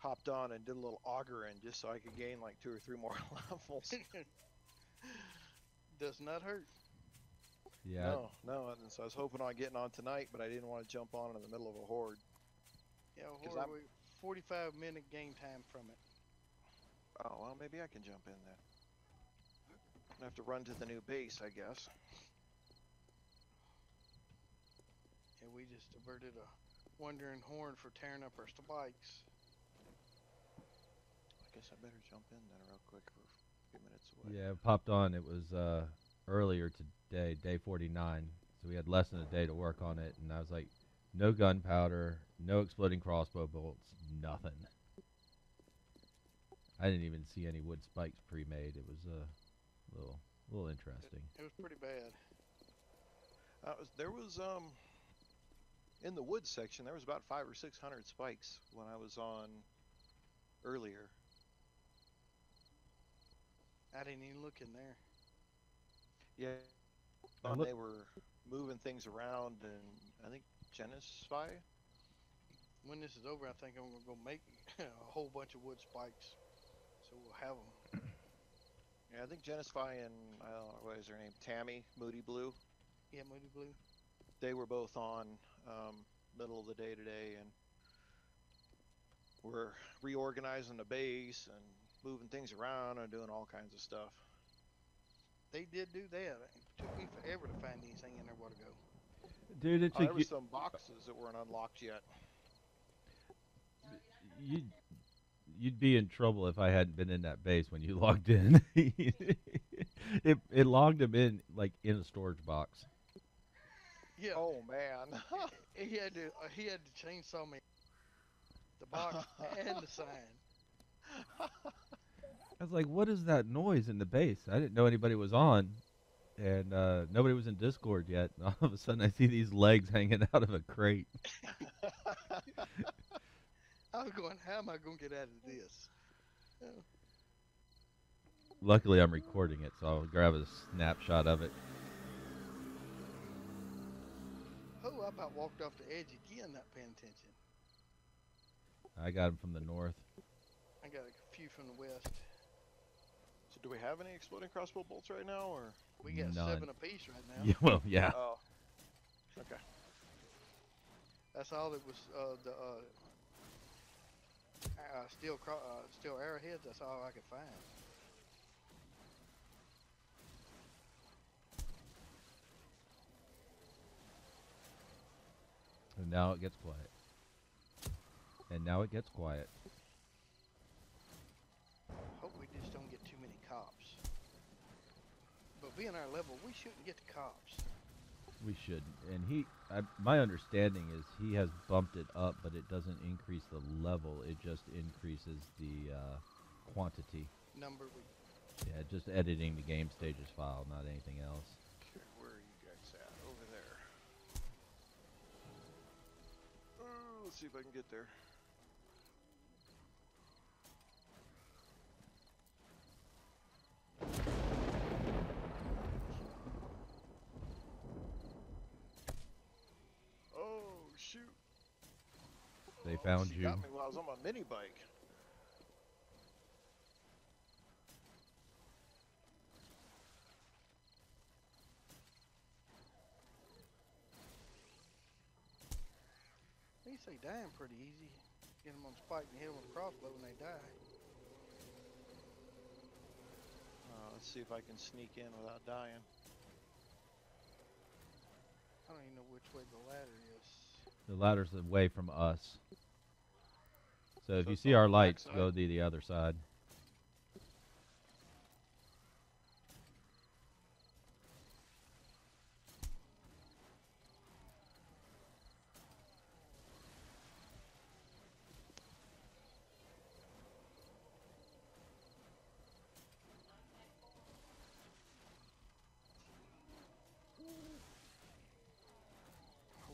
hopped on and did a little auguring just so I could gain like 2 or 3 more levels. Does not hurt. Yeah. No. And so I was hoping on getting on tonight, but I didn't want to jump on in the middle of a horde. Yeah, Horde, 45-minute game time from it. Oh, well, maybe I can jump in then. I have to run to the new base, I guess. Yeah, we just averted a wandering horde for tearing up our spikes. I guess I better jump in then real quick. We're a few minutes away. Yeah, it popped on. It was earlier today, day 49. So we had less than a day to work on it, and I was like, no gunpowder, no exploding crossbow bolts, nothing. I didn't even see any wood spikes pre-made. It was a little interesting. It was pretty bad. There was in the wood section there was about 500 or 600 spikes when I was on earlier. I didn't even look in there. Yeah, they were moving things around, and I think Genesis. When this is over, I think I'm gonna go make a whole bunch of wood spikes, so we'll have them. Yeah, I think Genesis and what is her name, Tammy Moody Blue. Yeah, Moody Blue. They were both on middle of the day today, and we're reorganizing the base and moving things around and doing all kinds of stuff. They did do that. It took me forever to find anything in there where to go. Dude, it There took was some boxes that weren't unlocked yet. you'd be in trouble if I hadn't been in that base when you logged in. It logged him in like in a storage box. Yeah. Oh man. He had to chainsaw me the box and the sign. I was like, what is that noise in the base? I didn't know anybody was on, and nobody was in Discord yet. And all of a sudden, I see these legs hanging out of a crate. I was going, how am I going to get out of this? Luckily, I'm recording it, so I'll grab a snapshot of it. Oh, I about walked off the edge again, not paying attention. I got him from the north. I got a few from the west. So do we have any exploding crossbow bolts right now, or? We got None. 7 apiece right now. Yeah, well, yeah. Oh. Okay. That's all that was steel arrowheads. That's all I could find. And now it gets quiet. And now it gets quiet. Hope we just don't get too many cops. But being our level, we shouldn't get the cops. We shouldn't. And my understanding is he has bumped it up, but it doesn't increase the level. It just increases the quantity. Number. Yeah, just editing the game stages file, not anything else. Okay, where are you guys at? Over there. Let's see if I can get there. Oh, shoot. They found She you. got me while I was on my mini bike. They say dying pretty easy. Get them on spike and hit them with a crossbow and they die. Let's see if I can sneak in without dying. I don't even know which way the ladder is. The ladder's away from us. So if So you it's see on our the lights, backside? go to the other side.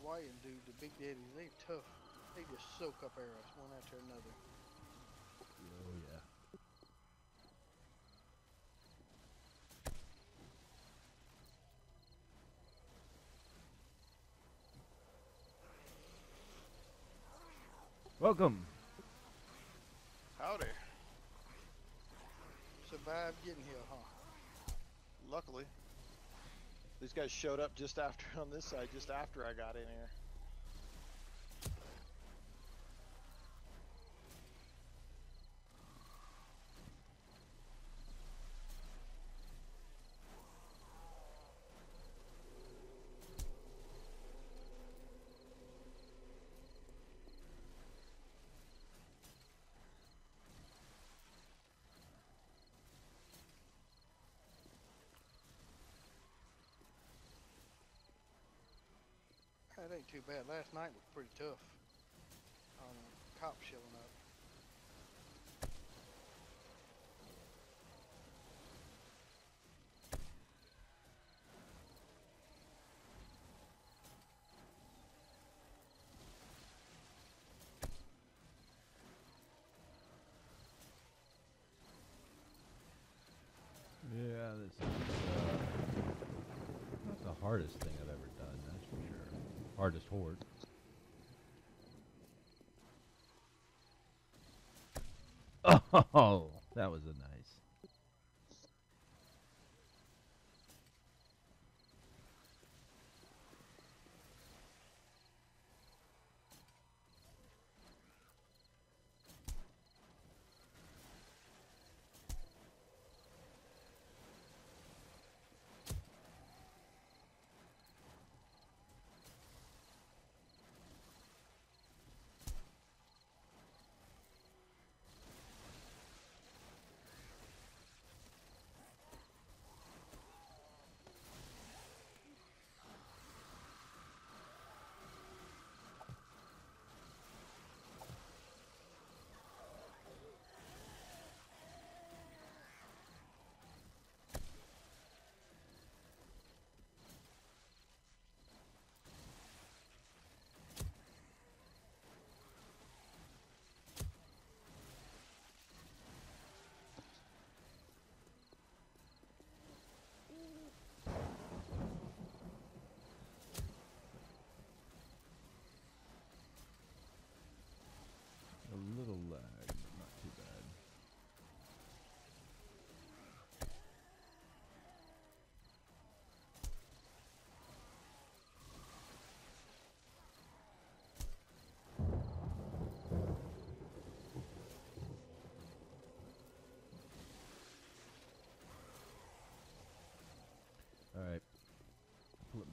Hawaiian dude, the big daddies, they tough. They just soak up arrows one after another. Oh yeah. Welcome. Howdy. Survived getting here, huh? Luckily. These guys showed up just after, on this side, just after I got in here. It ain't too bad. Last night was pretty tough. Cops showing up. Yeah, this is not the hardest thing I've ever done, that's for sure. Hardest horde. Oh, that was a nice.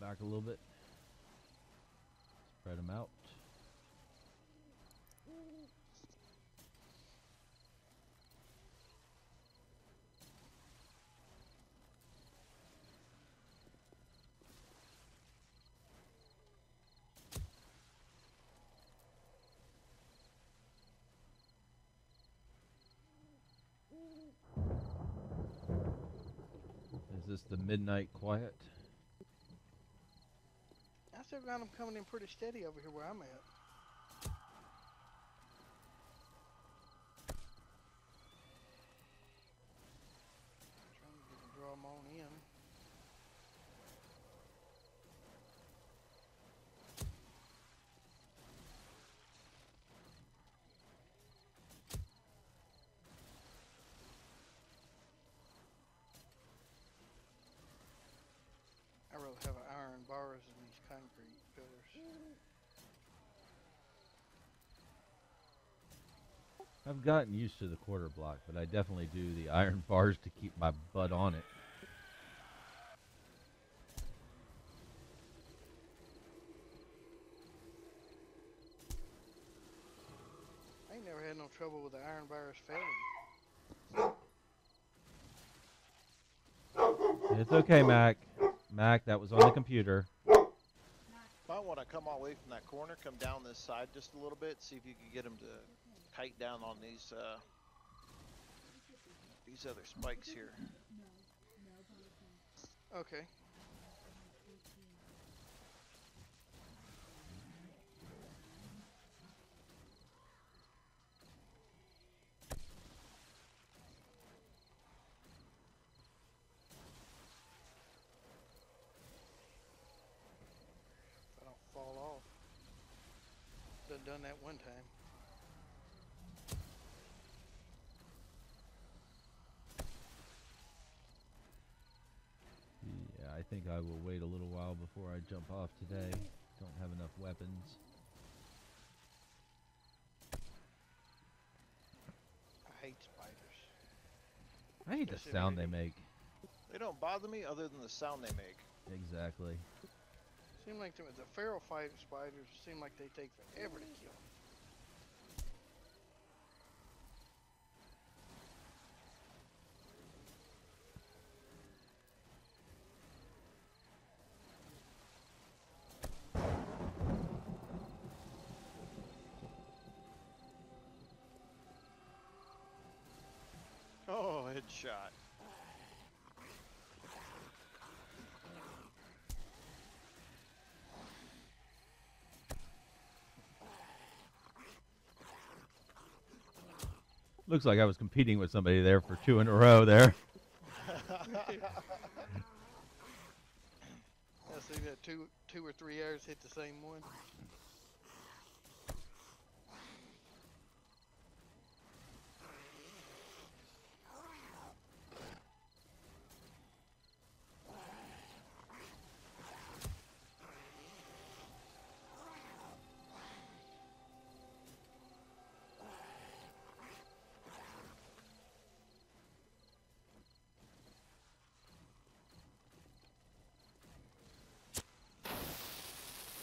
back a little bit. Spread them out. Is this the midnight quiet? I still got them coming in pretty steady over here where I'm at. Trying to draw them on in. I rather have iron bars than these concrete pillars. I've gotten used to the quarter block, but I definitely do the iron bars to keep my butt on it. I ain't never had no trouble with the iron bars failing. It's okay, Mac. Mac, that was on the computer. Might want to come all the way from that corner, come down this side just a little bit, see if you can get them to kite down on these other spikes here. Okay. I don't fall off. Done that one time. Yeah, I think I will wait a little while before I jump off today. Don't have enough weapons. I hate spiders. I hate the Yes, sound they indeed. make. They don't bother me other than the sound they make. Exactly. Seem like the feral fighter spiders seem like they take forever to kill. Oh, headshot. Looks like I was competing with somebody there for 2 in a row there. I see that two or three arrows hit the same one.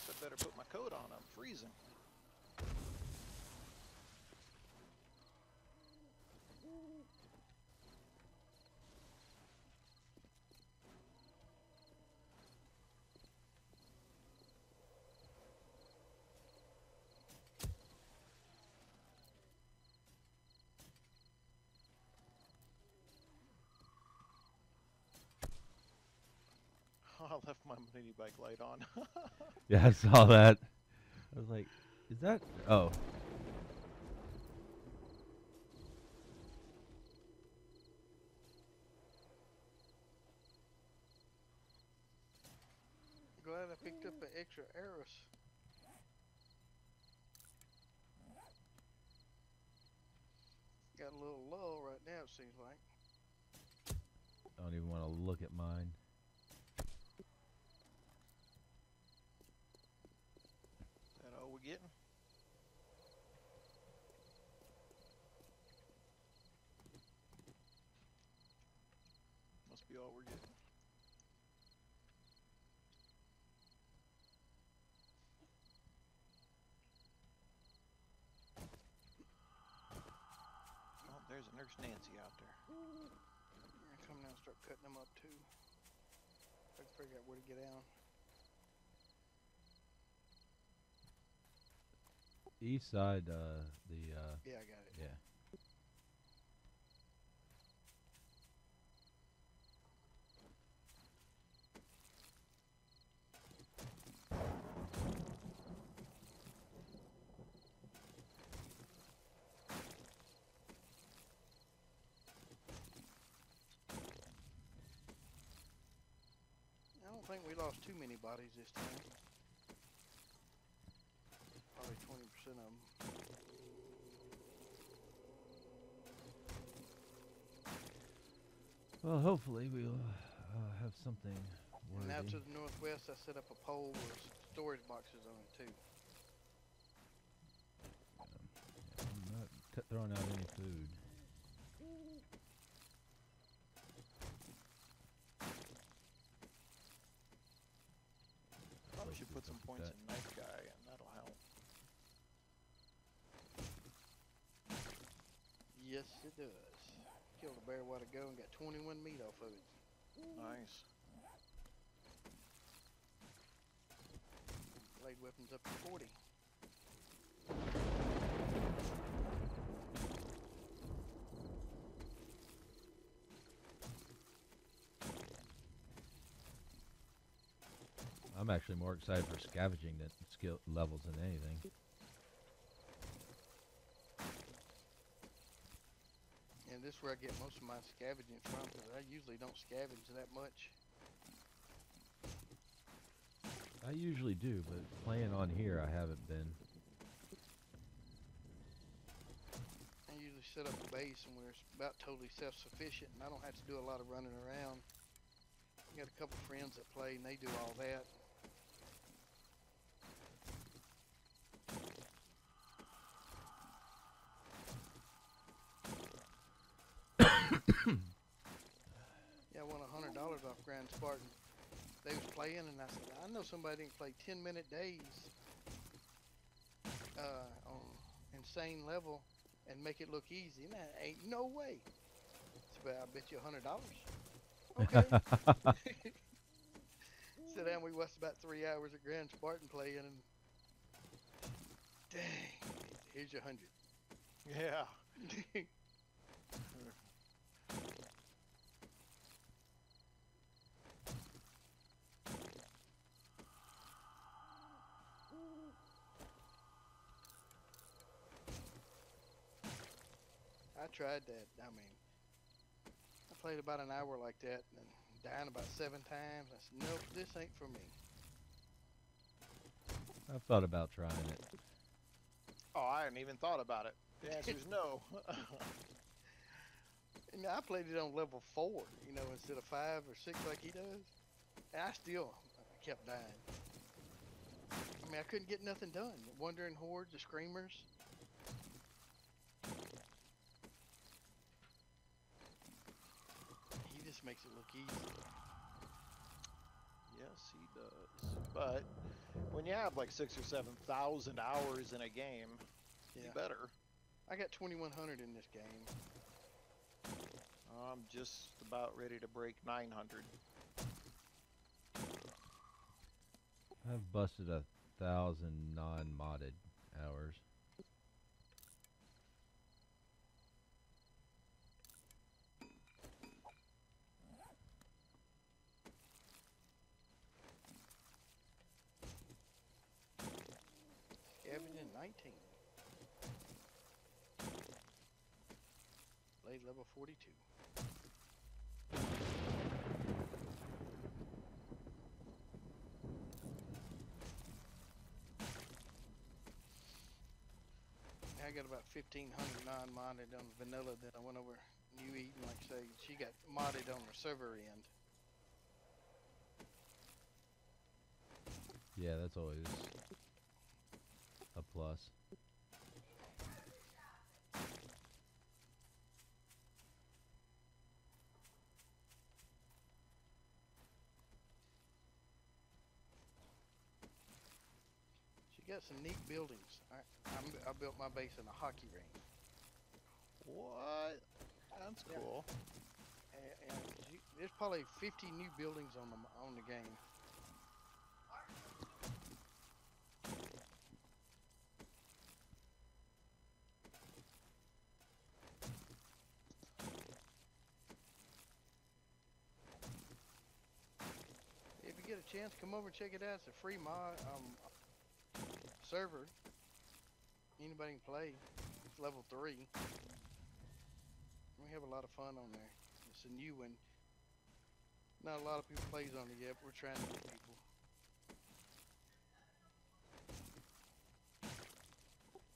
I better put my coat on. I'm freezing. I left my mini bike light on. Yeah, I saw that. I was like, is that... Oh. Glad I picked up an extra arrows. Got a little lull right now, it seems like. I don't even want to look at mine. Is that all we're getting? Must be all we're getting. there's a Nurse Nancy out there. Yeah, come down and start cutting them up too. I can figure out where to get out. East side, Yeah, I got it. yeah. I don't think we lost too many bodies this time. Probably 20% of them. Well, hopefully we'll have something And now worthy. to the northwest, I set up a pole with storage boxes on it too. Yeah, I'm not throwing out any food. Probably should put some points in Knife Guy, and that'll help. Yes, it does. Killed a bear a while ago and got 21 meat off of it. Nice. Blade weapons up to 40. I'm actually more excited for scavenging than skill levels than anything. And this is where I get most of my scavenging from, because I usually don't scavenge that much. I usually do, but playing on here I haven't been. I usually set up a base and where it's about totally self-sufficient, and I don't have to do a lot of running around. I got a couple friends that play, and they do all that. Yeah, I won $100 off Grand Spartan. They was playing, and I said, I know somebody that can play 10-minute days on insane level and make it look easy. And that ain't no way. So I bet you $100. Okay. Sit down. We watched about 3 hours of Grand Spartan playing, and dang, here's your 100. Yeah. I tried that. I mean, I played about an hour like that and dying about 7 times. I said, nope, this ain't for me. I've thought about trying it. Oh, I hadn't even thought about it. The answer's no. And I played it on level 4, you know, instead of 5 or 6 like he does. And I still kept dying. I mean, I couldn't get nothing done. Wandering Horde, the Screamers. He just makes it look easy. Yes, he does. But when you have like 6,000 or 7,000 hours in a game, you better. I got 2,100 in this game. I'm just about ready to break 900. I've busted 1,000 non-modded hours. Scavenging 19. Blade level 42. I got about 1,500 non-modded on vanilla. Then I went over New Eden, like I say, she got modded on the server end. Yeah, that's always a plus. She got some neat buildings. I built my base in a hockey ring. What? That's Yeah. cool. And there's probably 50 new buildings on the game. If you get a chance, come over and check it out. It's a free mod server. Anybody can play. It's level 3. We have a lot of fun on there. It's a new one. Not a lot of people plays on it yet. But we're trying to get people.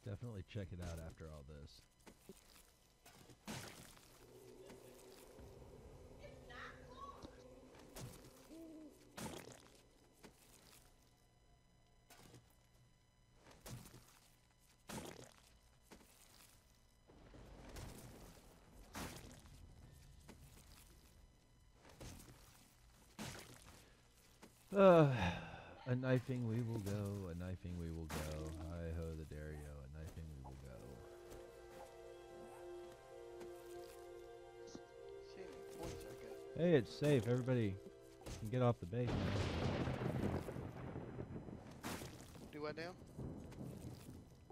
Definitely check it out after all this. A knifing we will go, a knifing we will go. Hi ho the Dario, a knifing we will go. See how many points I got. Hey, it's safe. Everybody can get off the base now. Do I now?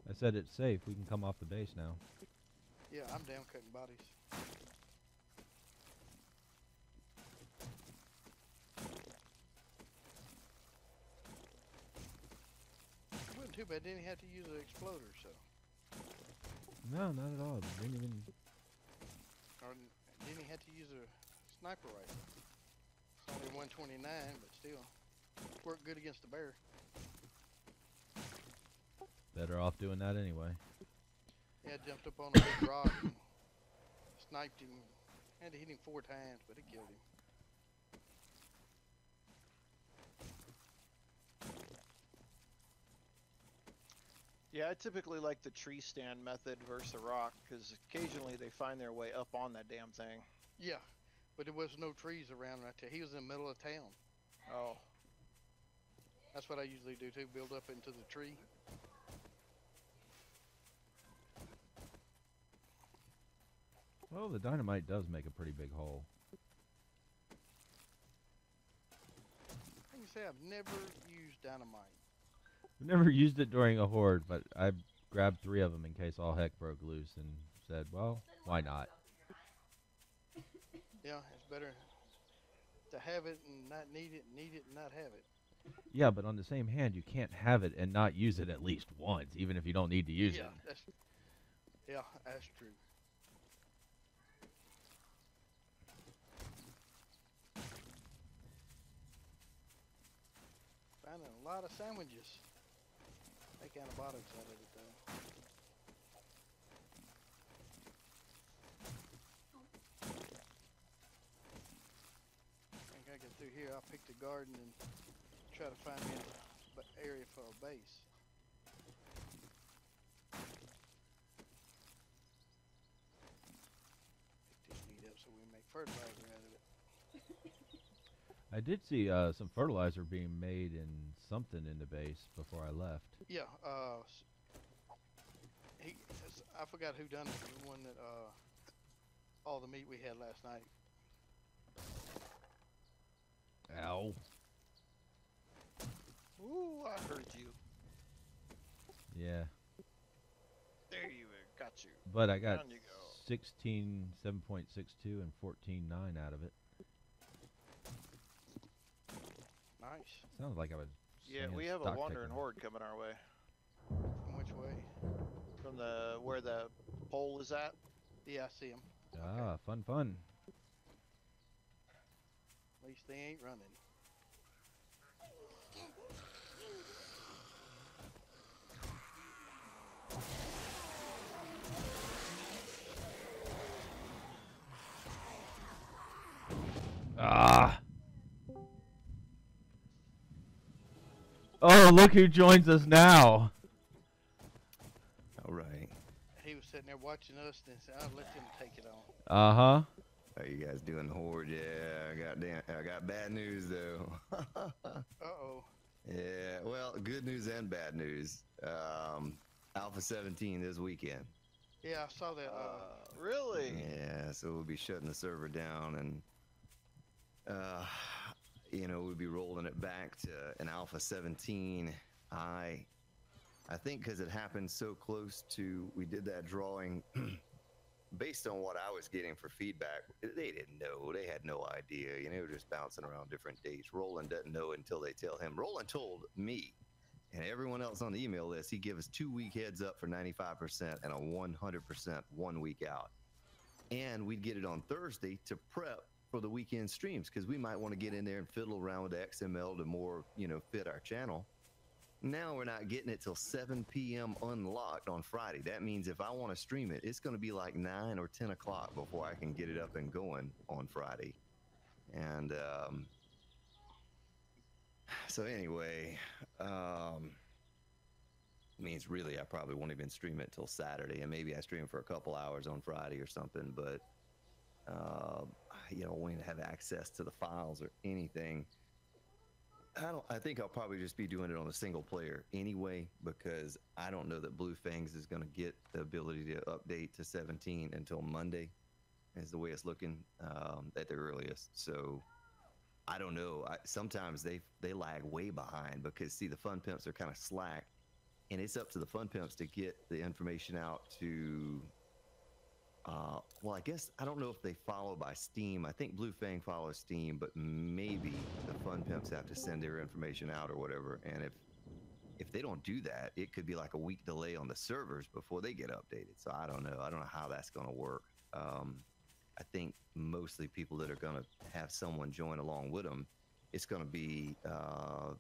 I said it's safe. We can come off the base now. Yeah, I'm down cutting bodies. It wasn't too bad. Didn't have to use an exploder, so. No, not at all. Didn't even. Or didn't he have to use a sniper rifle? It's only 129, but still. Worked good against the bear. Better off doing that anyway. Yeah, I jumped up on a big rock and sniped him. Had to hit him 4 times, but it killed him. Yeah, I typically like the tree stand method versus the rock, because occasionally they find their way up on that damn thing. Yeah, but there was no trees around right there. He was in the middle of town. Oh. That's what I usually do too, build up into the tree. Well, the dynamite does make a pretty big hole. I can say I've never used dynamite. I've never used it during a horde, but I grabbed 3 of them in case all heck broke loose and said, well, why not? Yeah, it's better to have it and not need it and not have it. Yeah, but on the same hand, you can't have it and not use it at least once, even if you don't need to use it. That's true. Finding a lot of sandwiches. Make antibiotics out of it though. I think I get through here. I'll pick the garden and try to find me an area for a base. Pick this meat up so we make fertilizer out of it. I did see some fertilizer being made in something in the base before I left. Yeah, I forgot who done it. The one that all the meat we had last night. Ow. Ooh, I heard you. Yeah. There you are. Got you. But I got Down you go. 16, 7.62 and 14.9 out of it. Nice. Sounds like I was. Yeah, we have a wandering horde coming our way. From which way? From the where the pole is at. Yeah, I see them. Ah, fun, fun. At least they ain't running. Ah. Oh, look who joins us now. All right. He was sitting there watching us and said, "I'll let them take it on." Uh-huh. How you guys doing, Horde? Yeah, I got bad news though. Uh-oh. Yeah, well, good news and bad news. Alpha 17 this weekend. Yeah, I saw that. Really? Yeah, so we'll be shutting the server down, and you know, we'll be rolling it back to an Alpha 17. I think because it happened so close to, we did that drawing. Based on what I was getting for feedback, they didn't know. They had no idea. You know, they were just bouncing around different dates. Roland doesn't know until they tell him. Roland told me and everyone else on the email list, he gives 2-week heads up for 95% and a 100% 1 week out. And we'd get it on Thursday to prep for the weekend streams, because we might want to get in there and fiddle around with the XML to more, you know, fit our channel. Now we're not getting it till 7 p.m. unlocked on Friday. That means if I want to stream it, it's going to be like 9 or 10 o'clock before I can get it up and going on Friday. And so anyway, means really I probably won't even stream it till Saturday, and maybe I stream for a couple hours on Friday or something. But you know, won't even have access to the files or anything. I think I'll probably just be doing it on a single player anyway, because I don't know that Blue Fangs is going to get the ability to update to 17 until Monday, is the way it's looking, at the earliest. So I don't know. Sometimes they lag way behind, because see, the fun pimps are kind of slack, and it's up to the fun pimps to get the information out to. Well, I guess I don't know if they follow by Steam. I think Blue Fang follows Steam, but maybe the fun pimps have to send their information out or whatever. And if they don't do that, it could be like a week delay on the servers before they get updated. So I don't know. I don't know how that's going to work. I think mostly people that are going to have someone join along with them, it's going to be on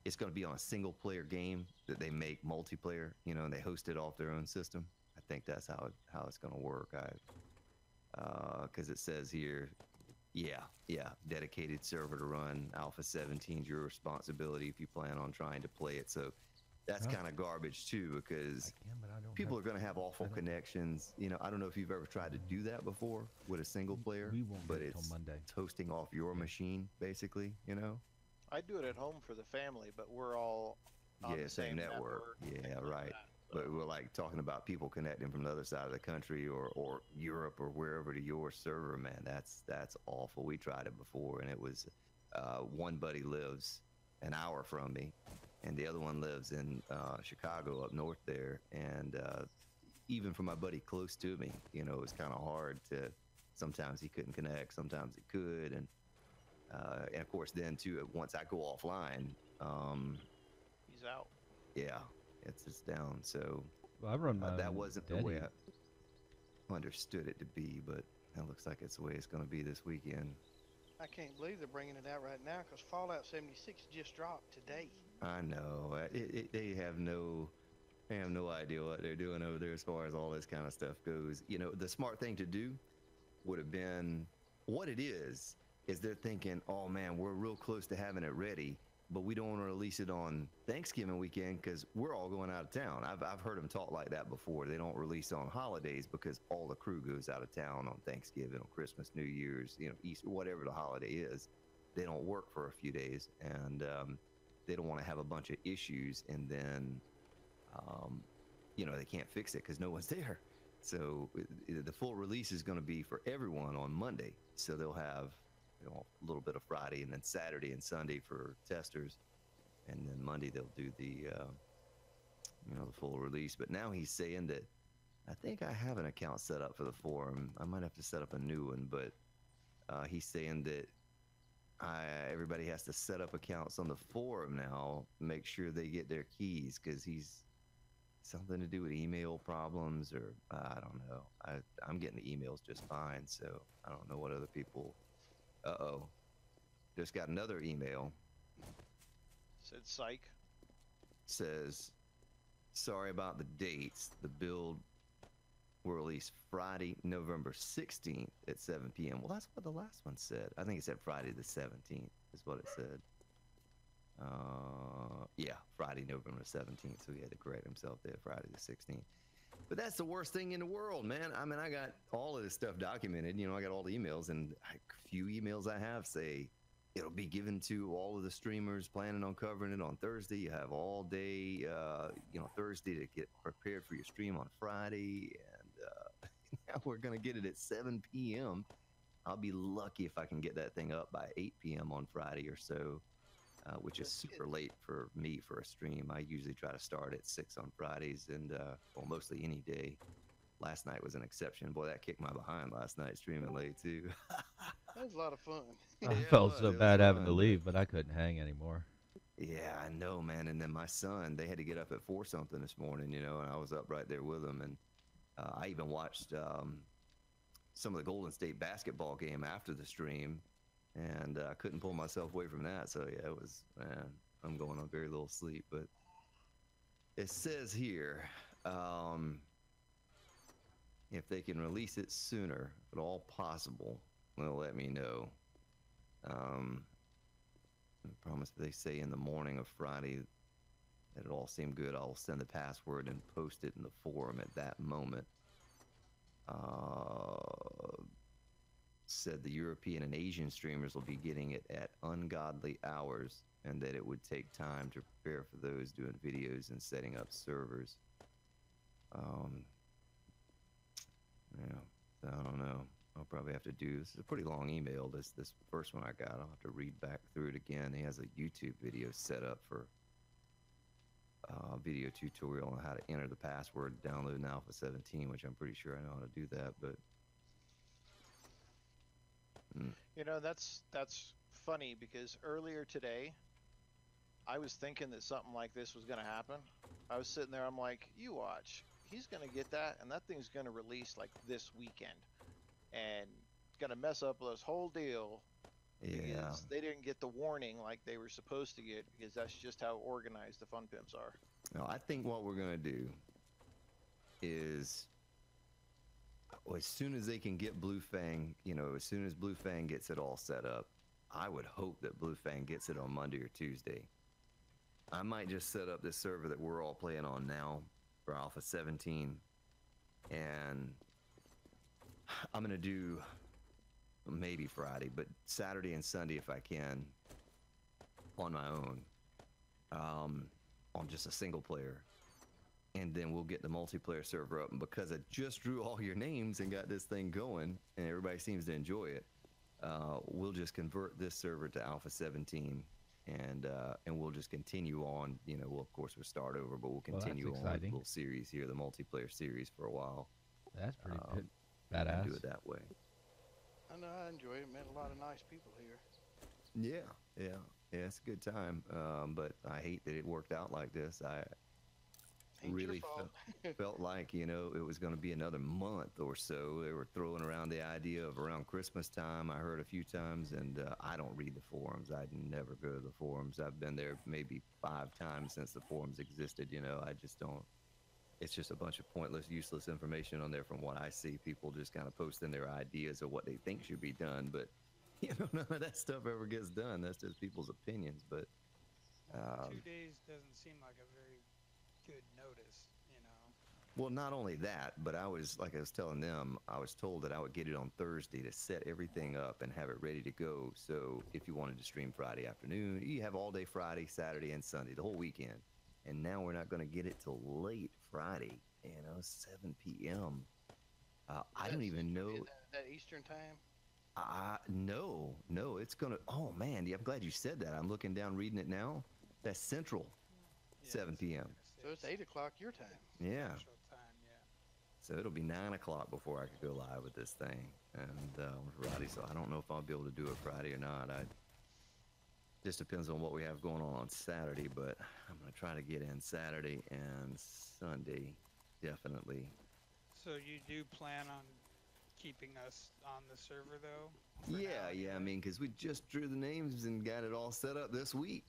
a single player game that they make multiplayer, you know, and they host it off their own system. I think that's how it's going to work. Because it says here, yeah, dedicated server to run Alpha 17 is your responsibility if you plan on trying to play it. So that's kind of garbage too, because people are going to have awful connections. You know, I don't know if you've ever tried to do that before with a single player, but it's hosting off your machine basically. You know, I do it at home for the family, but we're all on the same network. Yeah, right. But we're like talking about people connecting from the other side of the country or Europe or wherever to your server, man. That's awful. We tried it before, and it was one buddy lives an hour from me, and the other one lives in Chicago up north there. And even for my buddy close to me, you know, it was kind of hard to. Sometimes he couldn't connect, sometimes he could, and of course then too, once I go offline, he's out. Yeah. It's down. So well, I run my that wasn't the way I understood it to be, but it looks like it's the way it's going to be this weekend. I can't believe they're bringing it out right now, because Fallout 76 just dropped today. I know. They have no idea what they're doing over there as far as all this kind of stuff goes. You know, the smart thing to do would have been, what it is they're thinking, oh man, we're real close to having it ready, but we don't want to release it on Thanksgiving weekend because we're all going out of town. I've heard them talk like that before. They don't release on holidays because all the crew goes out of town on Thanksgiving, on Christmas, New Year's, you know, Easter, whatever the holiday is. They don't work for a few days, and they don't want to have a bunch of issues, and then, you know, they can't fix it because no one's there. So the full release is going to be for everyone on Monday. So they'll have, you know, a little bit of Friday, and then Saturday and Sunday for testers, and then Monday they'll do the you know, the full release. But now he's saying that I think I have an account set up for the forum. I might have to set up a new one, but he's saying that everybody has to set up accounts on the forum now, make sure they get their keys, because he's something to do with email problems, or I don't know. I'm getting the emails just fine, so I don't know what other people. Just got another email. Said psych. Says, sorry about the dates. The build will release Friday, November 16th at 7 p.m. Well, that's what the last one said. I think it said Friday the 17th is what it said. Yeah, Friday, November 17th. So he had to correct himself there, Friday the 16th. But that's the worst thing in the world, man. I mean, I got all of this stuff documented. You know, I got all the emails, and a few emails I have say it'll be given to all of the streamers planning on covering it on Thursday. You have all day, Thursday to get prepared for your stream on Friday. And now we're going to get it at 7 p.m. I'll be lucky if I can get that thing up by 8 p.m. on Friday or so, which is super late for me for a stream. I usually try to start at 6 on Fridays and, mostly any day. Last night was an exception. Boy, that kicked my behind last night streaming late, too. That was a lot of fun. I Yeah, felt it so was bad having to fun, leave, but I couldn't hang anymore. Yeah, I know, man. And then my son, they had to get up at 4 something this morning, and I was up right there with them. And I even watched some of the Golden State basketball game after the stream, and I couldn't pull myself away from that. So, yeah, it was, man, I'm going on very little sleep. But it says here, if they can release it sooner, if at all possible, they'll let me know. I promise they say in the morning of Friday that it all seemed good. I'll send the password and post it in the forum at that moment. Said the European and Asian streamers will be getting it at ungodly hours, and that it would take time to prepare for those doing videos and setting up servers. Yeah, I don't know. I'll probably have to do this. Is a pretty long email. This first one I got. I'll have to read back through it again. He has a YouTube video set up for video tutorial on how to enter the password, download an Alpha 17, which I'm pretty sure I know how to do that. But that's funny because earlier today, I was thinking that something like this was going to happen. I was sitting there. I'm like, you watch. He's going to get that, and that thing's going to release like this weekend. And it's going to mess up this whole deal because they didn't get the warning like they were supposed to get, because that's just how organized the fun pimps are. No, I think what we're going to do is, as soon as they can get Blue Fang, as soon as Blue Fang gets it all set up, I would hope that Blue Fang gets it on Monday or Tuesday. I might just set up this server that we're all playing on now for Alpha 17, and I'm going to do maybe Friday, but Saturday and Sunday if I can, on my own, on just a single player. And then we'll get the multiplayer server up. And because I just drew all your names and got this thing going, and everybody seems to enjoy it, we'll just convert this server to Alpha 17. And we'll just continue on. We'll, of course, we'll start over, but we'll continue on with the little series here, the multiplayer series, for a while. That's pretty good. Badass. Do it that way. I know, I enjoy it. Met a lot of nice people here. Yeah, it's a good time. But I hate that it worked out like this. I really felt like, it was going to be another month or so. They were throwing around the idea of around Christmas time. I heard a few times, and I don't read the forums. I never go to the forums. I've been there maybe 5 times since the forums existed. I just don't. It's just a bunch of pointless, useless information on there from what I see. People just kind of posting their ideas of what they think should be done, but none of that stuff ever gets done. That's just people's opinions. But 2 days doesn't seem like a very good notice, Well, not only that, but I was telling them, I was told that I would get it on Thursday to set everything up and have it ready to go. So if you wanted to stream Friday afternoon, you have all day Friday, Saturday, and Sunday, the whole weekend. And now we're not going to get it till late Friday, 7 p.m. I don't even know. That Eastern time? No, it's going to. Oh, man, I'm glad you said that. I'm looking down, reading it now. That's Central, 7 p.m. So it's 8 o'clock your time. Yeah. So it'll be 9 o'clock before I could go live with this thing. And Friday, so I don't know if I'll be able to do it Friday or not. Just depends on what we have going on Saturday, but I'm going to try to get in Saturday and Sunday, definitely. So you do plan on keeping us on the server, though? Yeah, I mean, because we just drew the names and got it all set up this week,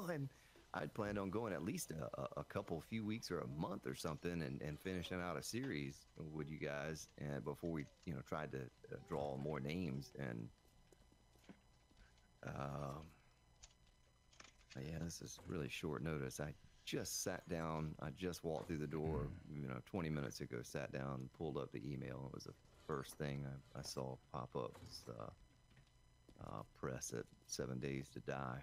and I'd planned on going at least a few weeks or a month or something and finishing out a series with you guys, and before we, tried to draw more names. And yeah, this is really short notice. I just sat down. I just walked through the door, 20 minutes ago, sat down and pulled up the email. It was the first thing I saw pop up was that's it. 7 days to die.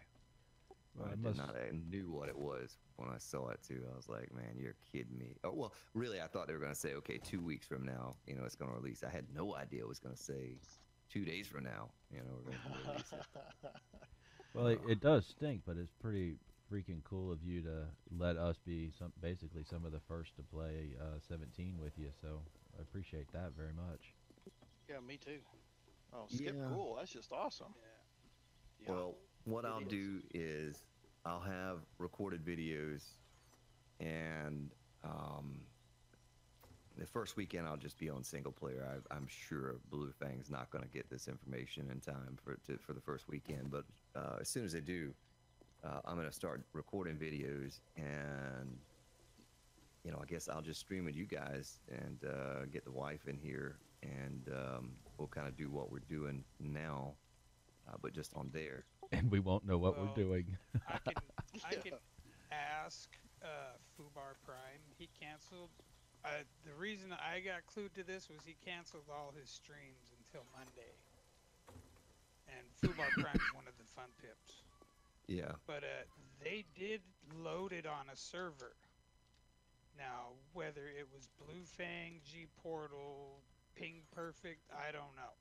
Well, I it did must- not. I knew what it was when I saw it too. I was like, man, you're kidding me. Oh well, really, I thought they were gonna say, okay, 2 weeks from now, it's gonna release. I had no idea it was gonna say 2 days from now. We're gonna release it. Well, it does stink, but it's pretty freaking cool of you to let us be basically some of the first to play 17 with you. So I appreciate that very much. Yeah, me too. Oh, Skip, Yeah. cool. That's just awesome. Yeah. Well, what it I'll is. do is I'll have recorded videos, and the first weekend I'll just be on single player. I'm sure Blue Fang's not going to get this information in time for the first weekend, but as soon as they do, I'm going to start recording videos, and I guess I'll just stream with you guys and get the wife in here, and we'll kind of do what we're doing now, but just on there. And we won't know what Well, we're doing. I can ask Fubar Prime. He canceled. The reason I got clued to this was he canceled all his streams until Monday. And Fubar Prime's one of the fun pips. Yeah. But they did load it on a server. Now, whether it was Blue Fang, G Portal, Ping Perfect, I don't know.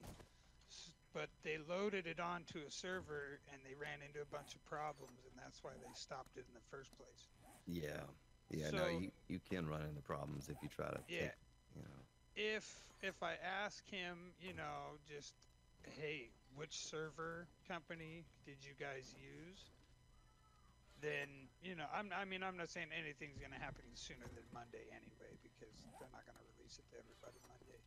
But they loaded it onto a server and they ran into a bunch of problems, and that's why they stopped it in the first place. Yeah. Yeah, no, So- you can run into problems if you try to Yeah. take. If I ask him, just hey, which server company did you guys use? Then I'm not saying anything's gonna happen sooner than Monday anyway, because they're not gonna release it to everybody Monday.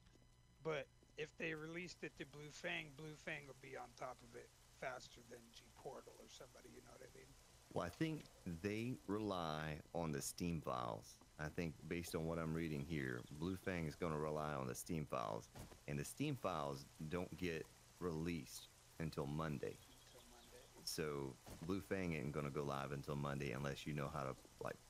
But if they released it to Blue Fang will be on top of it faster than G Portal or somebody. You know what I mean? Well, I think they rely on the Steam files. I think based on what I'm reading here, Blue Fang is going to rely on the Steam files, and the Steam files don't get released until Monday. Until Monday. So Blue Fang ain't going to go live until Monday unless you know how to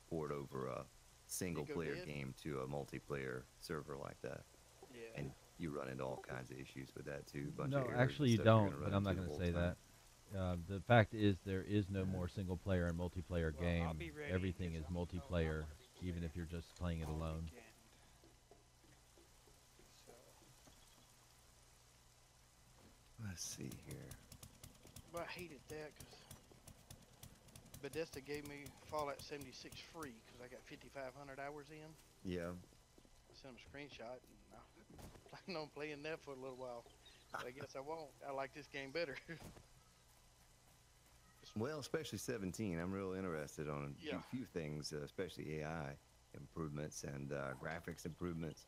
port over a single player did? game to a multiplayer server like that. Yeah. And you run into all kinds of issues with that too. Bunch No, of errors and actually you stuff you're don't. gonna But run I'm not into going the to whole say time. that. The fact is, there is no more single player and multiplayer Well, game. I'll be ready, Everything 'cause is I'm multiplayer, gonna be even if playing you're just playing it all alone. weekend. So, Let's see here. But I hated that because Bethesda gave me Fallout 76 free because I got 5,500 hours in. Yeah. I sent them a screenshot, and I plan on playing that for a little while. But I guess I won't. I like this game better. Well, especially 17. I'm real interested on Yeah. a few things, especially AI improvements and graphics improvements.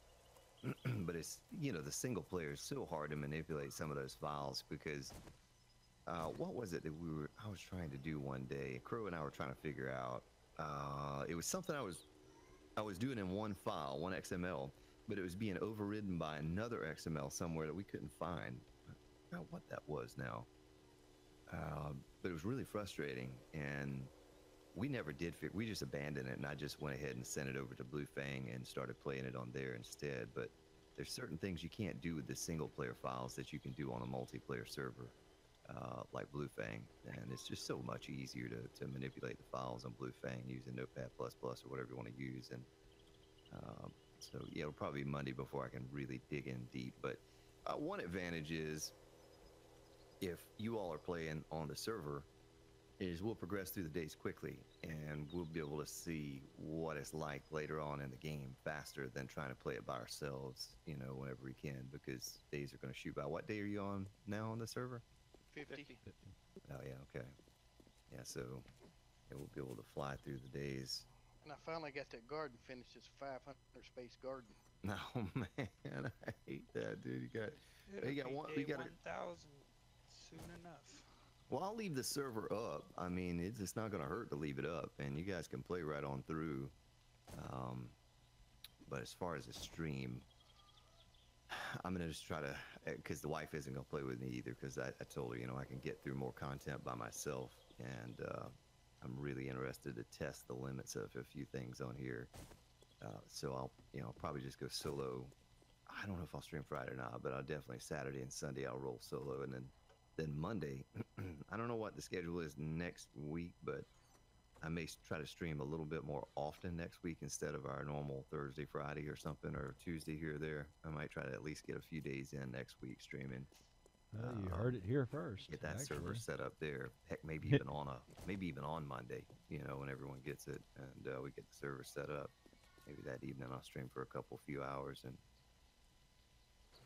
But it's, the single player is so hard to manipulate some of those files because what was it that I was trying to do one day? Crow and I were trying to figure out. It was something I was doing in one file, one XML, but it was being overridden by another XML somewhere that we couldn't find. I forgot what that was now. But it was really frustrating, and we never did figure. We just abandoned it, and I just went ahead and sent it over to Blue Fang and started playing it on there instead. But there's certain things you can't do with the single player files that you can do on a multiplayer server, like Blue Fang, and it's just so much easier to manipulate the files on Blue Fang using Notepad++ or whatever you want to use. And so yeah, it'll probably be Monday before I can really dig in deep. But one advantage is, if you all are playing on the server, is we'll progress through the days quickly, and we'll be able to see what it's like later on in the game faster than trying to play it by ourselves, whenever we can, because days are going to shoot by. What day are you on now on the server? 50. Oh, yeah, okay. Yeah, so we'll be able to fly through the days. And I finally got that garden finished. It's a 500 space garden. Oh, man, I hate that, dude. it'll got be one- day we gotta- 1,000 soon enough. Well, I'll leave the server up. I mean, it's not going to hurt to leave it up, and you guys can play right on through. But as far as the stream, I'm going to just try to, because the wife isn't going to play with me either, because I told her, I can get through more content by myself, and I'm really interested to test the limits of a few things on here. So I'll probably just go solo. I don't know if I'll stream Friday or not, but I'll definitely Saturday and Sunday I'll roll solo, and then then Monday, I don't know what the schedule is next week, but I may try to stream a little bit more often next week instead of our normal Thursday, Friday or something, or Tuesday here or there. I might try to at least get a few days in next week streaming. Well, you heard it here first. Get that actually. server set up there. Heck, maybe even on Monday, when everyone gets it and we get the server set up. Maybe that evening I'll stream for a few hours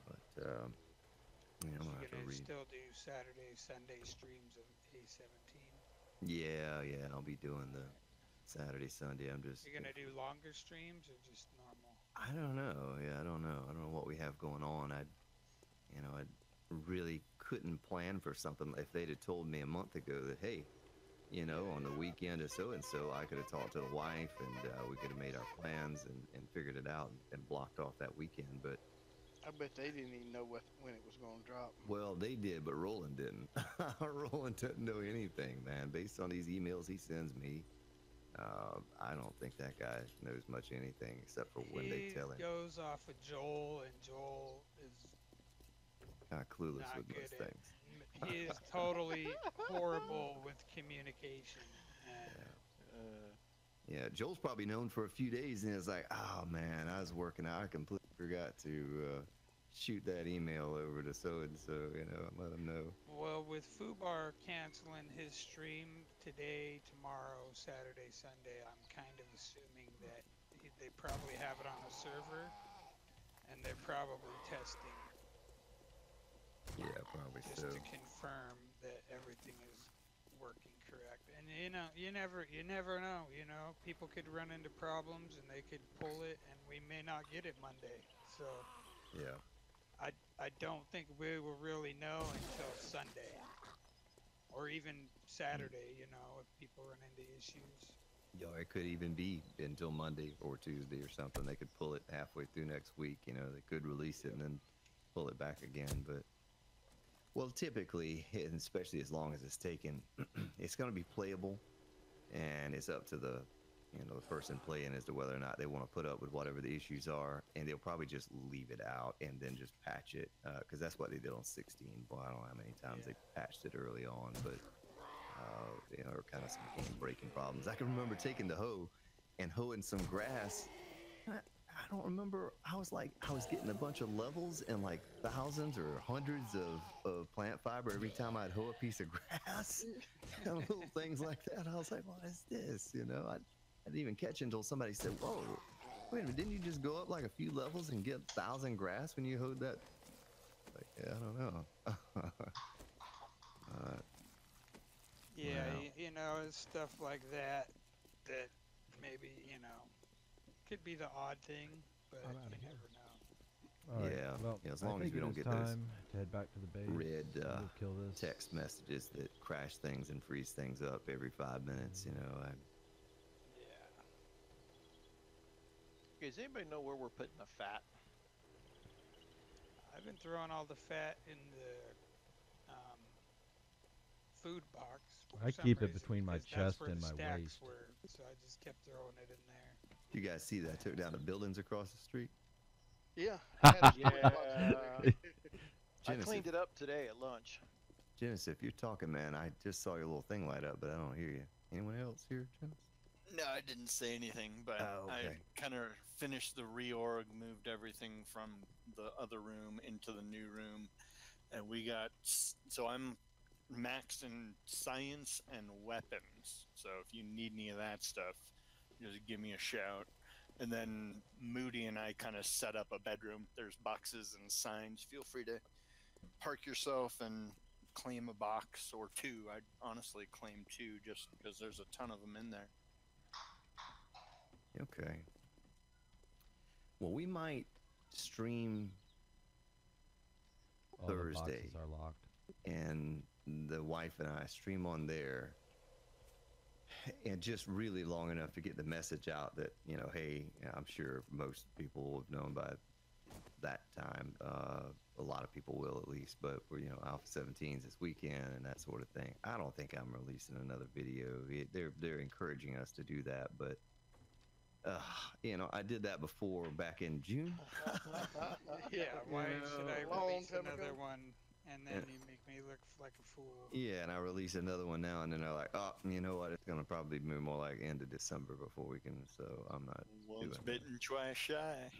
but I'm gonna have to You're gonna read. still do Saturday, Sunday streams of A17. Yeah, I'll be doing the Saturday, Sunday. You're gonna do longer streams or just normal? I don't know. Yeah, I don't know. I don't know what we have going on. I really couldn't plan for something. If they'd have told me a month ago that, hey, on the weekend or so and so, I could have talked to the wife and we could have made our plans and figured it out and blocked off that weekend. But I bet they didn't even know when it was going to drop. well, they did, but Roland didn't. Roland doesn't know anything, man. Based on these emails he sends me, I don't think that guy knows much anything except for when they tell him. He goes off of Joel, and Joel is Kind of clueless not with good most at. things. He is totally horrible with communication. And Yeah, Joel's probably known for a few days, and it's like, oh man, I was working out. I completely forgot to shoot that email over to so and so, let him know. Well, with Fubar canceling his stream today, tomorrow, Saturday, Sunday, I'm kind of assuming that they probably have it on a server, and they're probably testing Yeah, probably just so. to confirm that everything is working correct. And you never know. People could run into problems, and they could pull it, and we may not get it Monday. So Yeah. I don't think we will really know until Sunday, or even Saturday. If people run into issues. Yeah, it could even be until Monday or Tuesday or something. They could pull it halfway through next week. They could release it and then pull it back again. But, well, typically, and especially as long as it's taken, it's going to be playable, and it's up to the person playing as to whether or not they want to put up with whatever the issues are, and they'll probably just leave it out and then just patch it, because that's what they did on 16. Boy, I don't know how many times they patched it early on, but there were kind of some game-breaking problems. I can remember taking the hoe and hoeing some grass. I don't remember. I was getting a bunch of levels and like thousands or hundreds of plant fiber every time I'd hoe a piece of grass and little things like that. I was like, what is this? I didn't even catch it until somebody said, whoa, wait a minute, didn't you just go up like a few levels and get 1,000 grass when you hoed that? Like, yeah, I don't know. Yeah, wow. it's stuff like that maybe, could be the odd thing, but I'm outta you here. never know. All right. Yeah. Well, Yeah, as I long as think we it don't is get those time to head back to the base. red We'll kill this. text messages that crash things and freeze things up every 5 minutes. Yeah. Does anybody know where we're putting the fat? I've been throwing all the fat in the food box. for I some keep it reason, between my because that's chest where and the my stacks waist. were, so I just kept throwing it in there. You guys see that I took down the buildings across the street? Yeah. I had a Yeah. box. I Genesis, cleaned it up today at lunch. Genesis, if you're talking, man, I just saw your little thing light up, but I don't hear you. Anyone else here, Genesis? No, I didn't say anything, but Oh, okay. I kind of finished the reorg, moved everything from the other room into the new room, and so I'm maxed in science and weapons. So if you need any of that stuff, just give me a shout. And then Moody and I kind of set up a bedroom. There's boxes and signs. Feel free to park yourself and claim a box or two. I'd honestly claim two just because there's a ton of them in there. Okay. Well, we might stream All the Thursday. boxes are locked. And the wife and I stream on there, and just really long enough to get the message out that, hey, I'm sure most people will have known by that time. A lot of people will, at least, but we're, Alpha 17's this weekend and that sort of thing. I don't think I'm releasing another video. They're encouraging us to do that, but I did that before back in June. Yeah, why should I Long release time another ago. one and then you make me look like a fool. Yeah, and I release another one now, and then they're like, oh, you know what? It's gonna probably be more like end of December before we can. So I'm not Once doing that. bitten, twice shy.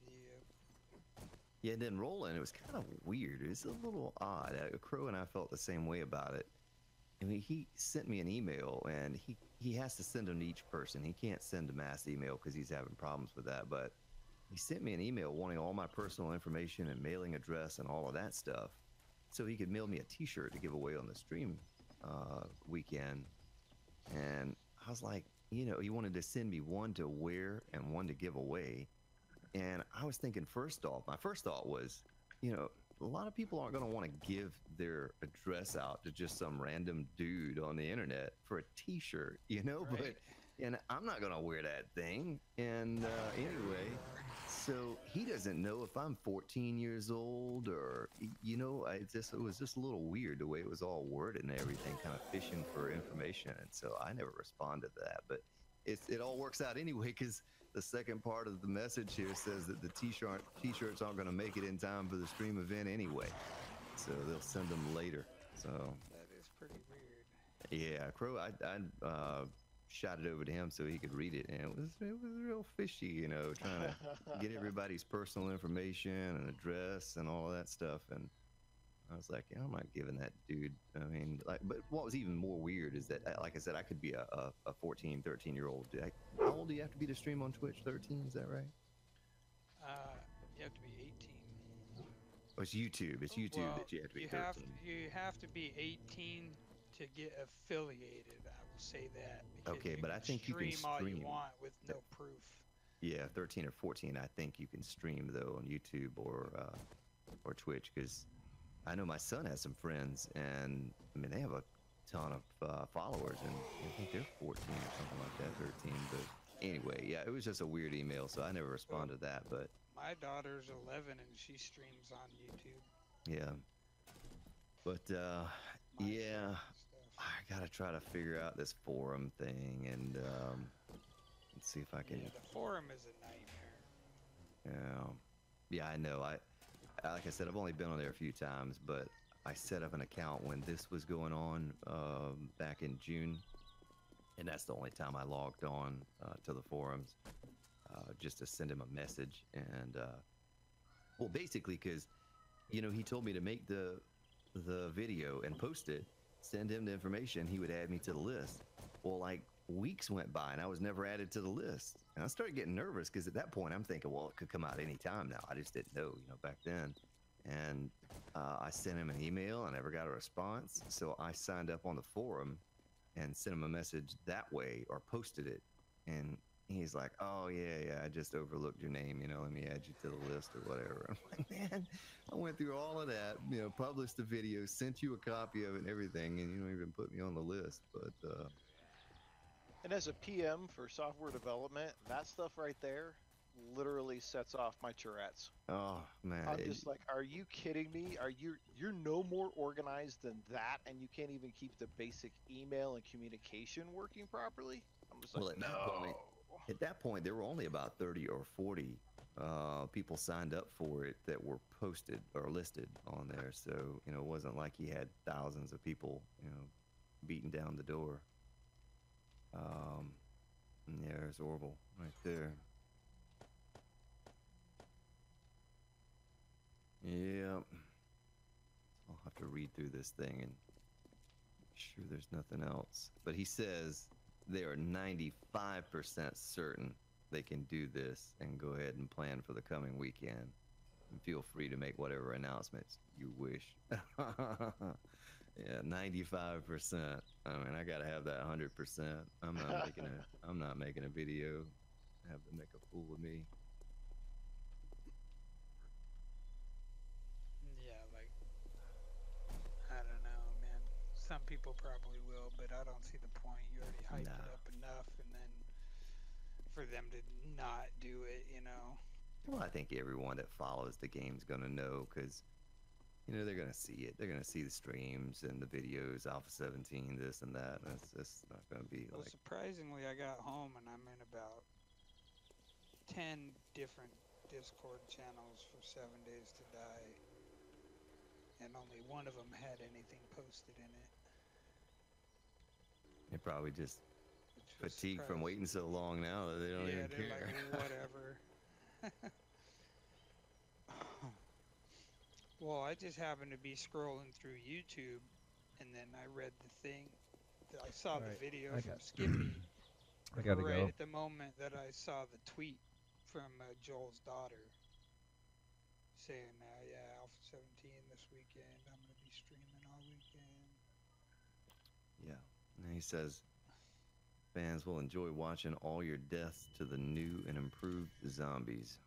Yep. Yeah, and then rolling, it was kind of weird. It was a little odd. Crow and I felt the same way about it. I mean, he sent me an email, and he has to send them to each person. He can't send a mass email because he's having problems with that. But he sent me an email wanting all my personal information and mailing address and all of that stuff, so he could mail me a T-shirt to give away on the stream weekend. And I was like, you know, he wanted to send me one to wear and one to give away. And I was thinking, my first thought was, you know, a lot of people aren't going to want to give their address out to just some random dude on the internet for a T-shirt, you know. Right. And I'm not going to wear that thing. And anyway, so he doesn't know if I'm 14 years old or, you know, it was just a little weird the way it was all worded and everything, kind of fishing for information. And so I never responded to that. But it all works out anyway, because the second part of the message here says that the T-shirts aren't going to make it in time for the stream event anyway, so they'll send them later. So That is pretty weird. yeah, Crow, I shot it over to him so he could read it, and it was real fishy, you know, trying to get everybody's personal information and address and all of that stuff. And I was like, yeah, I'm not giving that dude. I mean, like, but what was even more weird is that, like I said, I could be a 14, 13-year-old. How old do you have to be to stream on Twitch? 13, is that right? You have to be 18. Oh, it's YouTube. It's YouTube Well, that you have to be 13. You have to be 18 to get affiliated. I will say that. Because Okay, but I think you can stream all you stream. want with no proof. Yeah, 13 or 14. I think you can stream though on YouTube or Twitch, because I know my son has some friends, and I mean they have a ton of followers, and I think they're 14 or something like that, 13. But anyway, yeah, it was just a weird email, so I never responded to that. But My daughter's 11 and she streams on YouTube. yeah, but yeah, Minecraft and stuff. I gotta try to figure out this forum thing, and let's see if I can. Yeah, the forum is a nightmare. Yeah, I know. Like I said, I've only been on there a few times, but I set up an account when this was going on back in June, and that's the only time I logged on to the forums, just to send him a message. And well, basically, because you know he told me to make the video and post it, send him the information, he would add me to the list. Well, like weeks went by and I was never added to the list, and I started getting nervous because at that point I'm thinking, well, it could come out any time now. I just didn't know, you know, back then. And I sent him an email. I never got a response, so I signed up on the forum and sent him a message that way, or posted it. And he's like, oh yeah, I just overlooked your name, you know, let me add you to the list or whatever. I'm like, man, I went through all of that, you know, published the video, sent you a copy of it and everything, and you don't even put me on the list. But And as a PM for software development, that stuff right there literally sets off my Tourette's. oh man, I'm just like, are you kidding me? You're no more organized than that, and you can't even keep the basic email and communication working properly? I'm just like, well, no. at that point, there were only about 30 or 40 people signed up for it that were posted or listed on there. So, you know, it wasn't like he had thousands of people, you know, beating down the door. Yeah, there's Orville right there. Yep. I'll have to read through this thing and make sure there's nothing else. But he says they are 95% certain they can do this and go ahead and plan for the coming weekend. And feel free to make whatever announcements you wish. Yeah, 95%. I mean, I gotta have that 100%. I'm not making a video. Have them make a fool of me. Yeah, like, I don't know, man. Some people probably will, but I don't see the point. You already hyped it up enough, and then for them to not do it, you know. Well, I think everyone that follows the game's gonna know, because you know they're gonna see it. They're gonna see the streams and the videos, Alpha 17, this and that. And it's just not gonna be Well, like. surprisingly, I got home and I'm in about 10 different Discord channels for 7 Days to Die. and only one of them had anything posted in it. They're probably just Which was fatigued from surprising. waiting so long now that they don't Yeah, even they're care. like, whatever. Well, I just happened to be scrolling through YouTube, and then I read the thing. I saw the Alright, video I from got- Skippy I gotta right go. at the moment that I saw the tweet from Joel's daughter saying, yeah, Alpha 17 this weekend. I'm going to be streaming all weekend. Yeah. And he says, fans will enjoy watching all your deaths to the new and improved zombies.